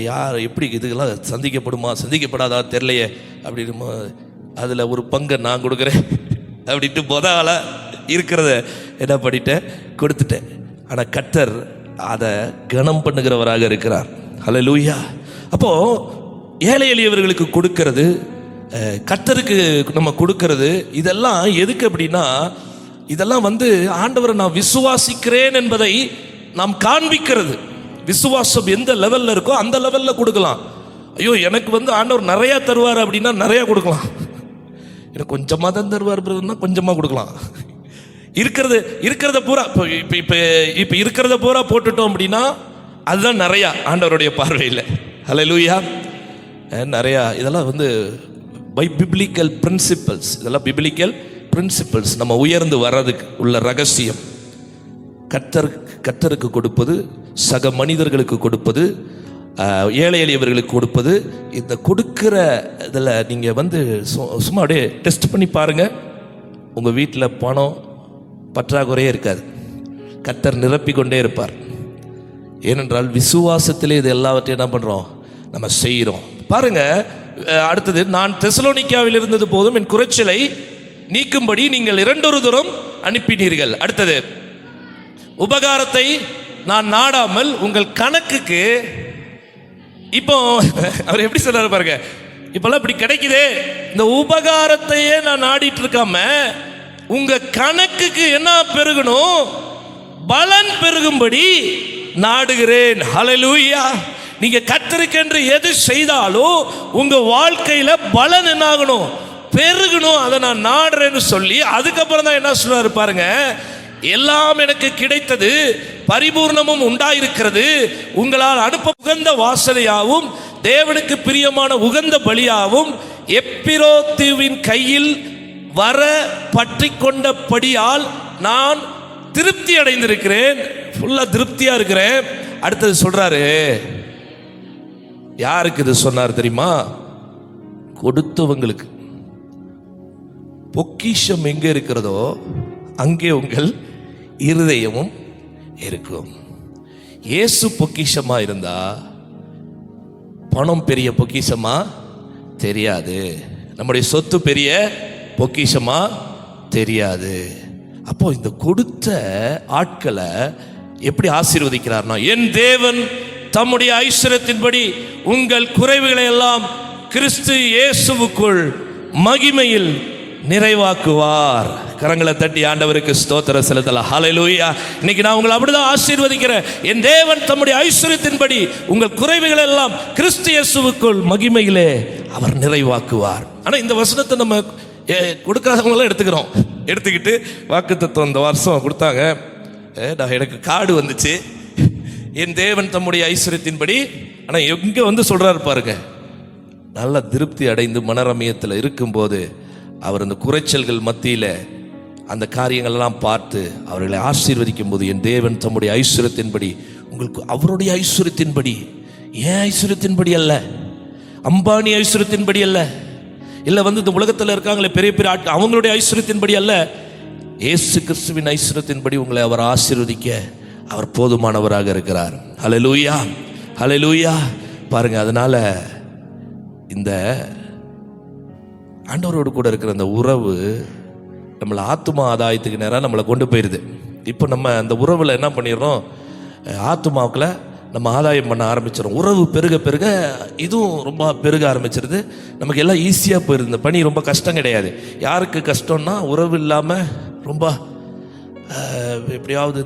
யார் எப்படி இதுக்கெல்லாம் சந்திக்கப்படாதா தெரியலையே அப்படின்னு அதில் ஒரு பங்கை நான் கொடுக்குறேன் அப்படின்ட்டு முதல்ல இருக்கிறத என்ன பண்ணிட்டேன், கொடுத்துட்டேன். ஆனால் கர்த்தர் அதை கனம் பண்ணுகிறவராக இருக்கிறார். ஹல்லேலூயா. அப்போ ஏழை எளியவர்களுக்கு கொடுக்கிறது, கர்த்தருக்கு நம்ம கொடுக்கிறது, இதெல்லாம் எதுக்கு அப்படின்னா, இதெல்லாம் ஆண்டவரை நான் விசுவாசிக்கிறேன் என்பதை நாம் காண்பிக்கிறது. விசுவாசம் எந்த லெவல்ல இருக்கோ அந்த லெவல்ல கொடுக்கலாம். ஐயோ எனக்கு ஆண்டவர் நிறைய தருவார் அப்படின்னா நிறைய கொடுக்கலாம், எனக்கு கொஞ்சமாக தான் தருவார் கொஞ்சமாக கொடுக்கலாம். இருக்கிறத பூரா இப்போ இருக்கிறத பூரா போட்டுட்டோம் அப்படின்னா அதுதான் நிறையா ஆண்டவருடைய பார்வையில். ஹல்லேலூயா. நிறையா இதெல்லாம் பிப்ளிக்கல் பிரின்சிபல்ஸ், இதெல்லாம் பிப்ளிக்கல் பிரின்சிபல்ஸ். நம்ம உயர்ந்து வர்றதுக்கு உள்ள ரகசியம். கர்த்தருக்கு கொடுப்பது, சக மனிதர்களுக்கு கொடுப்பது, ஏழை எளியவர்களுக்கு கொடுப்பது. இந்த கொடுக்கிற இதில் நீங்கள் வந்து சும்மா அப்படியே டெஸ்ட் பண்ணி பாருங்கள். உங்கள் வீட்டில் பணம் பற்றாக்குறையே இருக்காது. கர்த்தர் நிரப்பிக்கொண்டே இருப்பார். ஏனென்றால் விசுவாசத்திலே இது எல்லாவற்றையும் என்ன பண்ணுறோம், நம்ம செய்கிறோம். பாருங்க, அடுத்தது, நான் தெசலோனிக்காவில் இருந்தது போதும் என் குறைச்சலை நீக்கும்படி நீங்கள் 2 தூரம் அனுப்பினீர்கள். அடுத்தது, உபகாரத்தை நான் நாடாமல் உங்கள் கணக்குக்கு. இப்போ அவர் எப்படி சொல்றாரு பாருங்க, இப்பெல்லாம் இப்படி கிடைக்குதே, இந்த உபகாரத்தையே நான் நாடிட்டு இருக்காம உங்க கணக்குக்கு என்ன பெருகணும், பலன் பெருகும்படி நாடுகிறேன். ஹல்லேலூயா. நீங்க கர்த்தருக்கென்று எது செய்தாலும் உங்க வாழ்க்கையில பலன் என்ன ஆகணும், பெருகணும். அதை நான் நாடுறேன்னு சொல்லி அதுக்கப்புறம் தான் என்ன சொல்றாரு பாருங்க, எல்லாம் எனக்கு கிடைத்தது, பரிபூர்ணமும் உண்டாயிருக்கிறது, உங்களால் அனுப்ப உகந்த வாசனையாவும் தேவனுக்கு பிரியமான உகந்த பலியாவும் எப்பிரோத்துவின் கையில் வர பற்றி கொண்டபடியால் நான் திருப்தி அடைந்திருக்கிறேன். ஃபுல்லா திருப்தியா இருக்கிறேன். அடுத்தது சொல்றாரு, யாருக்கு இது சொன்னார் தெரியுமா, கொடுத்தவங்களுக்கு. பொக்கிஷம் எங்க இருக்கிறதோ அங்கே உங்கள் இருதயமும் இருக்கும். இயேசு பொக்கிஷமா இருந்தா பணம் பெரிய பொக்கிஷமா தெரியாது, நம்முடைய சொத்து பெரிய பொக்கிஷமா தெரியாது. அப்போ இந்த கொடுத்த ஆட்களை எப்படி ஆசீர்வதிக்கிறார்னா, என் தேவன் தம்முடைய ஐஸ்வரியத்தின்படி உங்கள் குறைவுகளை எல்லாம் கிறிஸ்து இயேசுவுக்குள் மகிமையில் நிறைவாக்குவார். கரங்களை தட்டி ஆண்டவருக்கு ஸ்தோத்திரம் செலுத்தலாம். ஹல்லேலூயா. இன்னைக்கு நான் உங்களை அப்படிதான் ஆசீர்வதிக்கிறேன். என் தேவன் தம்முடைய ஐஸ்வரியத்தின்படி உங்கள் குறைவுகளை எல்லாம் கிறிஸ்து இயேசுவுக்குள் மகிமையிலே அவர் நிறைவாக்குவார். ஆனா இந்த வசனத்தை நம்ம கொடுக்காதவங்களாம் எடுத்துக்கிட்டு வாக்குத்தத்தம் இந்த வருஷம் கொடுத்தாங்க. எனக்கு கார்டு வந்துச்சு, என் தேவன் தம்முடைய ஐஸ்வரியத்தின்படி. ஆனா எங்க வந்து சொல்றாரு பாருங்க, நல்ல திருப்தி அடைந்து மனரமியத்தில் இருக்கும்போது அவர் அந்த குறைச்சல்கள் மத்தியில் அந்த காரியங்கள் எல்லாம் பார்த்து அவர்களை ஆசீர்வதிக்கும் போது, என் தேவன் தம்முடைய ஐஸ்வரியத்தின்படி உங்களுக்கு, அவருடைய ஐஸ்வரியத்தின்படி, ஏன் ஐஸ்வரியத்தின்படி அல்ல, அம்பானி ஐஸ்வரியத்தின்படி அல்ல, இல்லை வந்து இந்த உலகத்தில் இருக்காங்களே பெரிய பெரிய ஆட்கள் அவங்களுடைய ஐஸ்வரியத்தின்படி அல்ல, இயேசு கிறிஸ்துவின் ஐஸ்வரியத்தின்படி உங்களை அவர் ஆசீர்வதிக்க அவர் போதுமானவராக இருக்கிறார். ஹல்லேலூயா, ஹல்லேலூயா. பாருங்க, அதனால இந்த ஆண்டவரோடு கூட இருக்கிற அந்த உறவு நம்மளை ஆத்துமா ஆதாயத்துக்கு நேராக நம்மளை கொண்டு போயிடுது. இப்போ நம்ம அந்த உறவில் என்ன பண்ணிடுறோம், ஆத்துமாவுக்குள்ள நம்ம ஆதாயம் பண்ண ஆரம்பிச்சிடும். உறவு பெருக பெருக இதுவும் ரொம்ப பெருக ஆரம்பிச்சிருது. நமக்கு எல்லாம் ஈஸியாக போயிருது. இந்த பணி ரொம்ப கஷ்டம் கிடையாது. யாருக்கு கஷ்டம்னா, உறவு இல்லாமல் ரொம்ப எப்படியாவது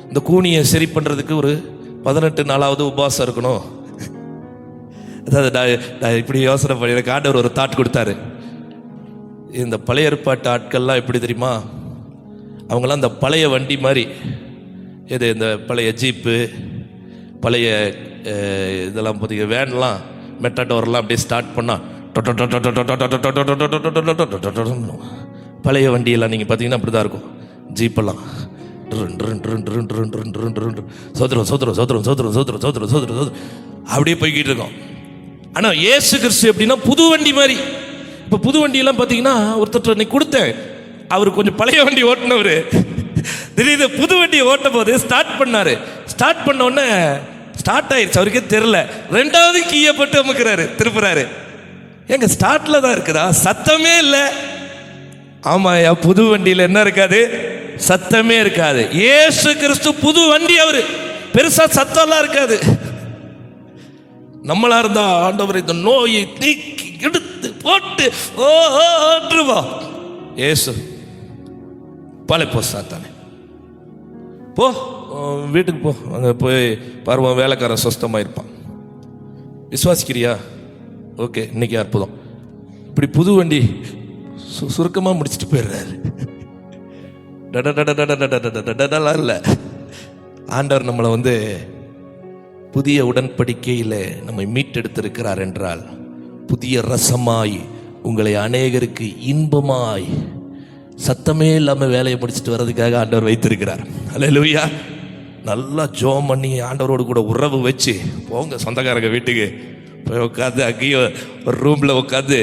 இந்த கூனியை சரி பண்ணுறதுக்கு ஒரு 18 நாளாவது உபவாசம் இருக்கணும். அதாவது நான் இப்படி யோசனை பண்ணி எனக்கு ஆண்டவர் ஒரு தாட் கொடுத்தாரு. இந்த பழைய ஏற்பாட்டு ஆட்கள்லாம் எப்படி தெரியுமா, அவங்களாம் இந்த பழைய வண்டி மாதிரி, எது இந்த பழைய ஜீப்பு, பழைய இதெல்லாம் பார்த்தீங்க, வேன்லாம் மெட்டாடோர்லாம் அப்படியே ஸ்டார்ட் பண்ணால் பழைய வண்டியெல்லாம் நீங்கள் பார்த்தீங்கன்னா அப்படி தான் இருக்கும். ஜீப்பெல்லாம் சோதரம் சோதரம் சோதரம் சோதரம் சோதரம் சோதரம் சோதரம் சோதரம் அப்படியே போய்கிட்டு இருக்கோம். ஆனால் இயேசு கிறிஸ்து எப்படின்னா புது வண்டி மாதிரி. இப்போ புது வண்டியெல்லாம் பார்த்தீங்கன்னா ஒருத்தர் நீ கொடுத்தேன், அவர் கொஞ்சம் பழைய வண்டி ஓட்டினவர், திடீர்னு புது வண்டியை ஓட்டும் போது ஸ்டார்ட் பண்ணார். ஸ்டார்ட் பண்ண உடனே ஸ்டார்ட் ஆயிடுச்சு, அவருக்கே தெரில. 2வது கீயை போட்டு அமுக்கிறாரு, திருப்புறாரு. எங்க ஸ்டார்ட்ல தான் இருக்குதா, சத்தமே இல்லை. ஆமாயா, புது வண்டியில் என்ன இருக்காது, சத்தமே இருக்காது. இயேசு கிறிஸ்து புது வண்டி, அவரு பெருசா சத்தம்லாம் இருக்காது. நம்மளா இருந்தா ஆண்டவர் இந்த நோயை நீக்கி எடுத்து போட்டு ஓட்டுருவா. இயேசு பல போ சாத்தானே, போ வீட்டுக்கு போ, அங்கே போய் பருவம் வேலைக்காரன் சொஸ்தமாக இருப்பான். விசுவாசிக்கிறியா? ஓகே, இன்னைக்கு அற்புதம். இப்படி புது வண்டி சுருக்கமாக முடிச்சுட்டு போயிடுறாரு. இல்லை, ஆண்டவர் நம்மளை வந்து புதிய உடன்படிக்கையில் நம்மை மீட்டெடுத்திருக்கிறார் என்றால், புதிய ரசமாய் உங்களை அநேகருக்கு இன்பமாய் சத்தமே இல்லாமல் வேலையை முடிச்சுட்டு வர்றதுக்காக ஆண்டவர் வைத்திருக்கிறார். அல்லேலூயா. நல்லா ஜோம் பண்ணி ஆண்டவரோடு கூட உறவு வச்சு போங்க சொந்தக்காரங்க வீட்டுக்கு போய் உட்காந்து அங்கேயும் ஒரு ரூமில் உட்காந்து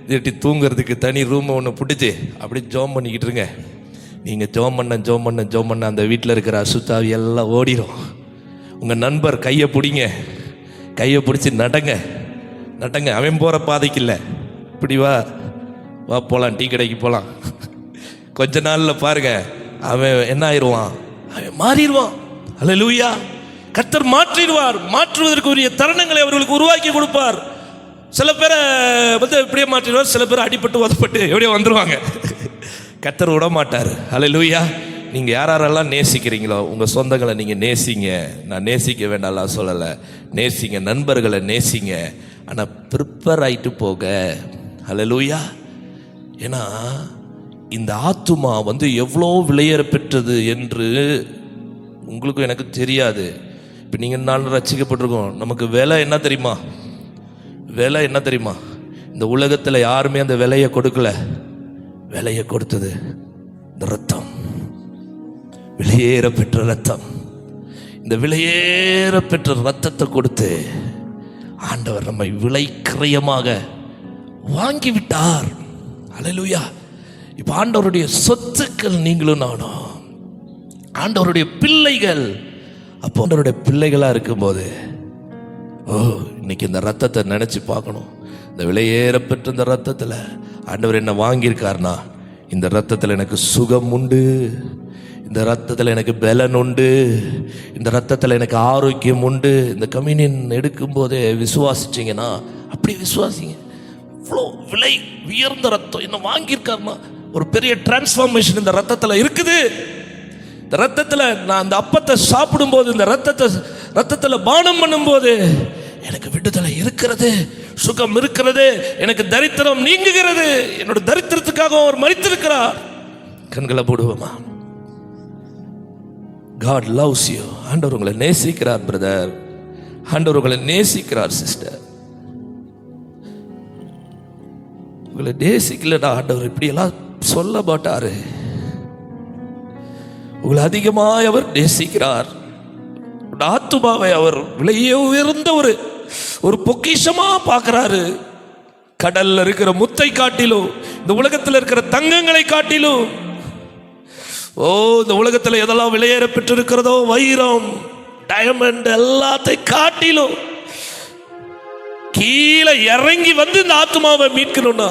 திட்டி தூங்குறதுக்கு தனி ரூமை ஒன்று பிடிச்சி அப்படி ஜோம் பண்ணிக்கிட்டு இருங்க. நீங்கள் ஜோம் பண்ண அந்த வீட்டில் இருக்கிற அசுத்தாவி எல்லாம் ஓடிடும். உங்கள் நண்பர் கையை பிடிச்சி நடங்க. அவன் போகிற பாதைக்கு இல்லை, இப்படி வா போகலாம், டீ கடைக்கு போகலாம். கொஞ்ச நாளில் பாருங்க அவன் என்ன ஆயிடுவான், அவன் மாறிடுவான். அல்லேலூயா. கர்த்தர் மாற்றிடுவார். மாற்றுவதற்குரிய தருணங்களை அவர்களுக்கு உருவாக்கி கொடுப்பார். சில பேரை இப்படியே மாற்றிடுவார், சில பேர் அடிபட்டு உதப்பட்டு எப்படியோ வந்துடுவாங்க. கர்த்தர் விட மாட்டார். அல்லேலூயா. நீங்கள் யாரெல்லாம் நேசிக்கிறீங்களோ உங்கள் சொந்தங்களை நீங்கள் நேசிங்க. நான் நேசிக்க வேண்டாம்லாம் சொல்லலை, நேசிங்க. நண்பர்களை நேசிங்க, ஆனால் ப்ரிப்பேர் ஆகிட்டு போக. அல்லேலூயா. ஏன்னா இந்த ஆத்துமா எவ்வளோ விலையேற பெற்றது என்று உங்களுக்கும் எனக்கு தெரியாது. இப்போ நீங்கள் நானும் ரட்சிக்கப்பட்டிருக்கோம். நமக்கு விலை என்ன தெரியுமா? இந்த உலகத்தில் யாருமே அந்த விலையை கொடுக்கல. விலையை கொடுத்தது இந்த ரத்தம், விலையேற பெற்ற ரத்தம். இந்த விலையேற பெற்ற ரத்தத்தை கொடுத்து ஆண்டவர் நம்மை விலை கிரயமாக வாங்கிவிட்டார். அல்லேலூயா. இப்போ ஆண்டவருடைய சொத்துக்கள் நீங்களும் நானும், ஆண்டவருடைய பிள்ளைகள். அப்போ ஆண்டவருடைய பிள்ளைகளாக இருக்கும்போது இன்னைக்கு இந்த ரத்தத்தை நினச்சி பார்க்கணும். இந்த விலையேற பெற்ற இந்த ரத்தத்தில் ஆண்டவர் என்ன வாங்கியிருக்காருனா, இந்த ரத்தத்தில் எனக்கு சுகம் உண்டு, இந்த ரத்தத்தில் எனக்கு பலன் உண்டு, இந்த ரத்தத்தில் எனக்கு ஆரோக்கியம் உண்டு. இந்த கம்யூனியன் எடுக்கும் போதே விசுவாசிச்சிங்கன்னா, அப்படி விசுவாசிங்க. இவ்வளோ விலை உயர்ந்த ரத்தம் என்ன வாங்கியிருக்காருன்னா, ஒரு பெரிய டிரான்ஸ்ஃபார்மேஷன் இந்த ரத்தத்தில் இருக்குது. இந்த ரத்தத்தில் நான் அந்த அப்பத்தை சாப்பிடும்போது, இந்த ரத்தத்தில் பானம் பண்ணும்போது எனக்கு விடுதலை இருக்கிறது, சுகம் இருக்கிறது, எனக்கு தரித்திரம் நீங்குகிறது. என்னோட தரித்திரத்துக்காக அவர் மரித்திருக்கிறார். கண்களை போடுவோமா? God loves you. ஆண்டவர் உங்களை நேசிக்கிறார் பிரதர். ஆண்டவர் உங்களை நேசிக்கிறார் சிஸ்டர். உங்களை நேசிக்கலடா ஆண்டவர் இப்படியெல்லாம் சொல்ல மாட்டாரு. உங்களை அதிகமாய் அவர் நேசிக்கிறார். ஆத்துமாவை அவர் விலையே உயர்ந்த ஒரு பொக்கிஷமா பார்க்கிறாரு. கடல்ல இருக்கிற முத்தை காட்டிலும், இந்த உலகத்தில் இருக்கிற தங்கங்களை காட்டிலும், இந்த உலகத்தில் எதெல்லாம் விலையேற பெற்றிருக்கிறதோ, வைரம், டைமண்ட், எல்லாத்தையும் காட்டிலும் கீழே இறங்கி இந்த ஆத்துமாவை மீட்கணும்னா,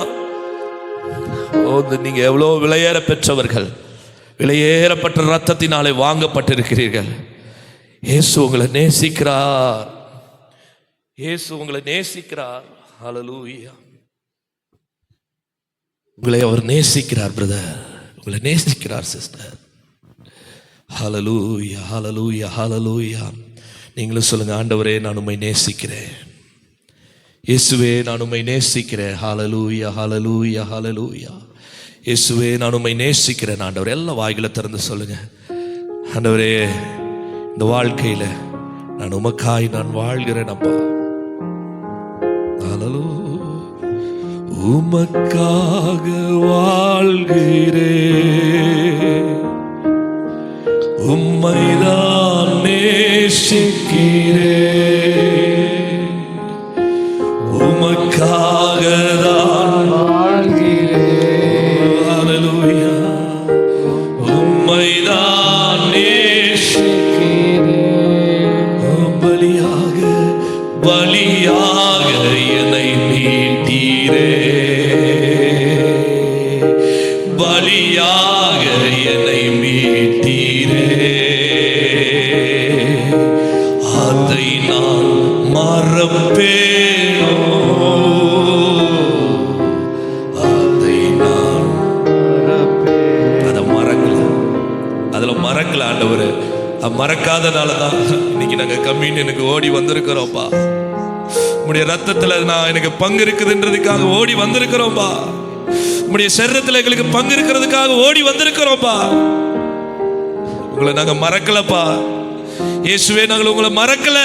நீங்க எவ்வளவு விலையேற பெற்றவர்கள், விலையேறப்பட்ட ரத்தத்தினாலே வாங்கப்பட்டிருக்கிறீர்கள். இயேசு உங்களை நேசிக்கிறார். இயேசு உங்களை நேசிக்கிறார். ஹல்லேலூயா. உங்களை அவர் நேசிக்கிறார் பிரதர், உங்களை நேசிக்கிறார் சிஸ்டர். ஹல்லேலூயா, ஹல்லேலூயா, ஹல்லேலூயா. நீங்களும் சொல்லுங்க, ஆண்டவரே நான் உம்மை நேசிக்கிறேன். இயேசுவே நான் உம்மை நேசிக்கிறேன். ஹல்லேலூயா, ஹல்லேலூயா, ஹல்லேலூயா. இயேசுவே நான் உம்மை நேசிக்கிறேன். ஆண்டவரே எல்லா வாய்களை திறந்து சொல்லுங்க, ஆண்டவரே இந்த வாழ்க்கையில நான் உமக்காய் நான் வாழ்கிறேன் அப்பா. உமக்காக வாழ்கிறேன், உம்மைதான் நேசிக்கிறேன், உமக்காக தான் வாழ்கிறேன். ஹல்லேலூயா. உம்மைதான் நேசிக்கிறேன், பலியாக என்னை மீட்டீரே, பலியாக என்னை மீட்டீரே. அதை நான் மறப்பேனோ, அதை நான் அதுல மறக்கல ஆண்டவர். மறக்காதனால தான் இன்னைக்கு நாங்க கம்யூனியனுக்கு ஓடி வந்திருக்கிறோம்ப்பா. உம்முடைய ரத்தத்துல எனக்கு பங்கு இருக்குதுன்றதுக்காக ஓடி வந்திருக்கிறோம்ப்பா. உம்முடைய சரீரத்துல எங்களுக்கு பங்கு இருக்கிறதுக்காக ஓடி வந்திருக்கிறோம்ப்பா. உங்களை நாங்க மறக்கலப்பா. இயேசுவே நாங்கள் உங்களை மறக்கல.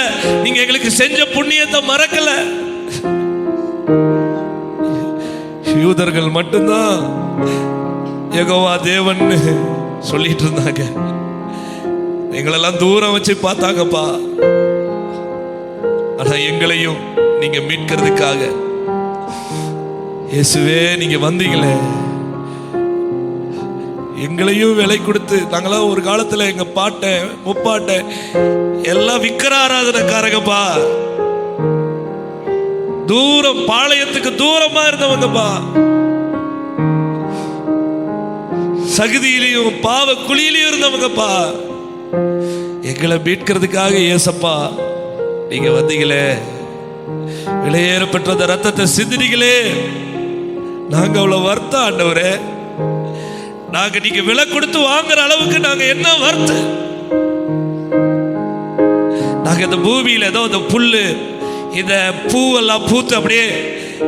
நீங்க எங்களுக்கு செஞ்ச புண்ணியத்தை மறக்கல. யூதர்கள் மட்டும்தான் யெகோவா தேவன் சொல்லிட்டு இருந்தாங்க. எங்களெல்லாம் தூரம் வச்சு பார்த்தாங்கப்பா. ஆனா எங்களையும் நீங்க மீட்கிறதுக்காக இயேசுவே நீங்க வந்தீங்களே. எங்களையும் விலை கொடுத்து, நாங்களாம் ஒரு காலத்துல எங்க பாட்டை முப்பாட்டை எல்லாம் விக்கிர ஆராதனைக்காரங்கப்பா. தூரம், பாளையத்துக்கு தூரமா இருந்தவங்கப்பா. சகதியிலையும் பாவ குழியிலையும் இருந்தவங்கப்பா. எங்களை மீட்கிறதுக்காக ஏசப்பா நீங்க வந்தீங்களே. விலையேறப்பட்ட ரத்தத்தை சிந்தினீங்களே. நாங்க அவ்வளவு வருத்தம் ஆண்டவரே. நாங்க நீங்க விலை கொடுத்து வாங்குற அளவுக்கு நாங்க என்ன வருத்தம். நாங்க இந்த பூமியில ஏதோ இந்த புல்லு இந்த பூவெல்லாம் பூத்து அப்படியே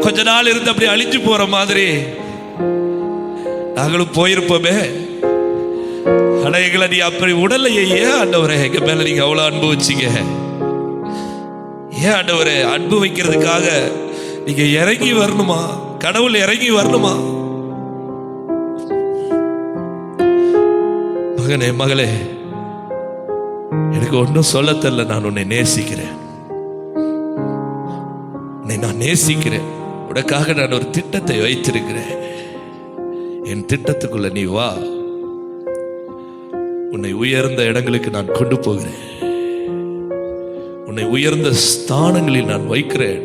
கொஞ்ச நாள் இருந்து அப்படியே அழிஞ்சு போற மாதிரி நாங்களும் போயிருப்போமே. ஆனா எங்களை நீ அப்படி உடலையே. ஏன் ஆண்டவரே எங்க மேல நீங்க அவ்வளவு அன்பு வச்சீங்க? ஏன் ஆண்டவரே அன்பு வைக்கிறதுக்காக நீங்க இறங்கி வரணுமா? கடவுள் இறங்கி வரணுமா? மகனே மகளே, எனக்கு ஒன்றும் சொல்ல தெரியல. நான் உன்னை நேசிக்கிறேன். உன்னை நான் நேசிக்கிறேன். உனக்காக நான் ஒரு திட்டத்தை வைத்திருக்கிறேன். என் திட்டத்துக்குள்ள நீ வா. உன்னை உயர்ந்த இடங்களுக்கு நான் கொண்டு போகிறேன். உன்னை உயர்ந்த ஸ்தானங்களில் நான் வைக்கிறேன்.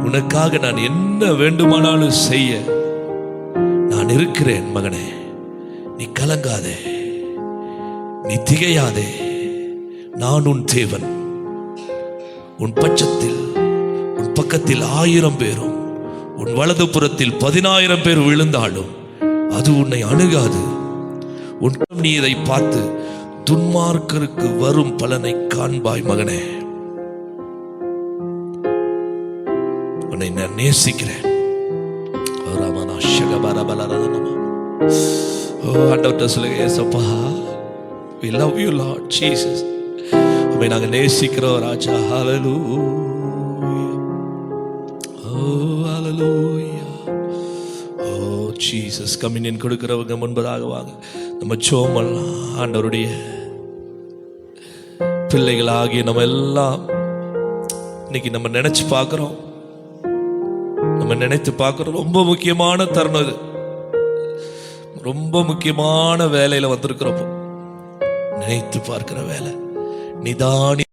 உனக்காக நான் என்ன வேண்டுமானாலும் செய்ய நான் இருக்கிறேன். மகனே, நீ கலங்காதே, நீ திகையாதே. நான் உன் தேவன். உன் பட்சத்தில், உன் பக்கத்தில் 1000 பேரும், உன் வலது புறத்தில் 10,000 பேர் விழுந்தாலும் அது உன்னை அணுகாது. நீ இதை பார்த்து துன்மார்க்கருக்கு வரும் பலனை காண்பாய். மகனே, உன்னை நான் நேசிக்கிறேன். ஆண்டவர்கிட்ட சொல்லுங்க, ஏசப்பா, we love you Lord Jesus. உம்மை நாங்க நேசிக்கிறோம் ராஜா. ஹalleluya. Hallelujah. Oh Jesus, கம்யூனியன் கொடுக்கிறவங்க முன்பதாக வாங்க. நம்ம ஜெபம் ஆண்டவருடைய பிள்ளைகளாகிய நம்ம எல்லாம் இன்னைக்கு நம்ம நினைச்சு பார்க்கிறோம். நம்ம நினைத்து பார்க்கிறோம். ரொம்ப முக்கியமான தருணம் இது. ரொம்ப முக்கியமான வேலையில வந்திருக்கிறோம். நினைத்து பார்க்கிற வேலை. நிதானி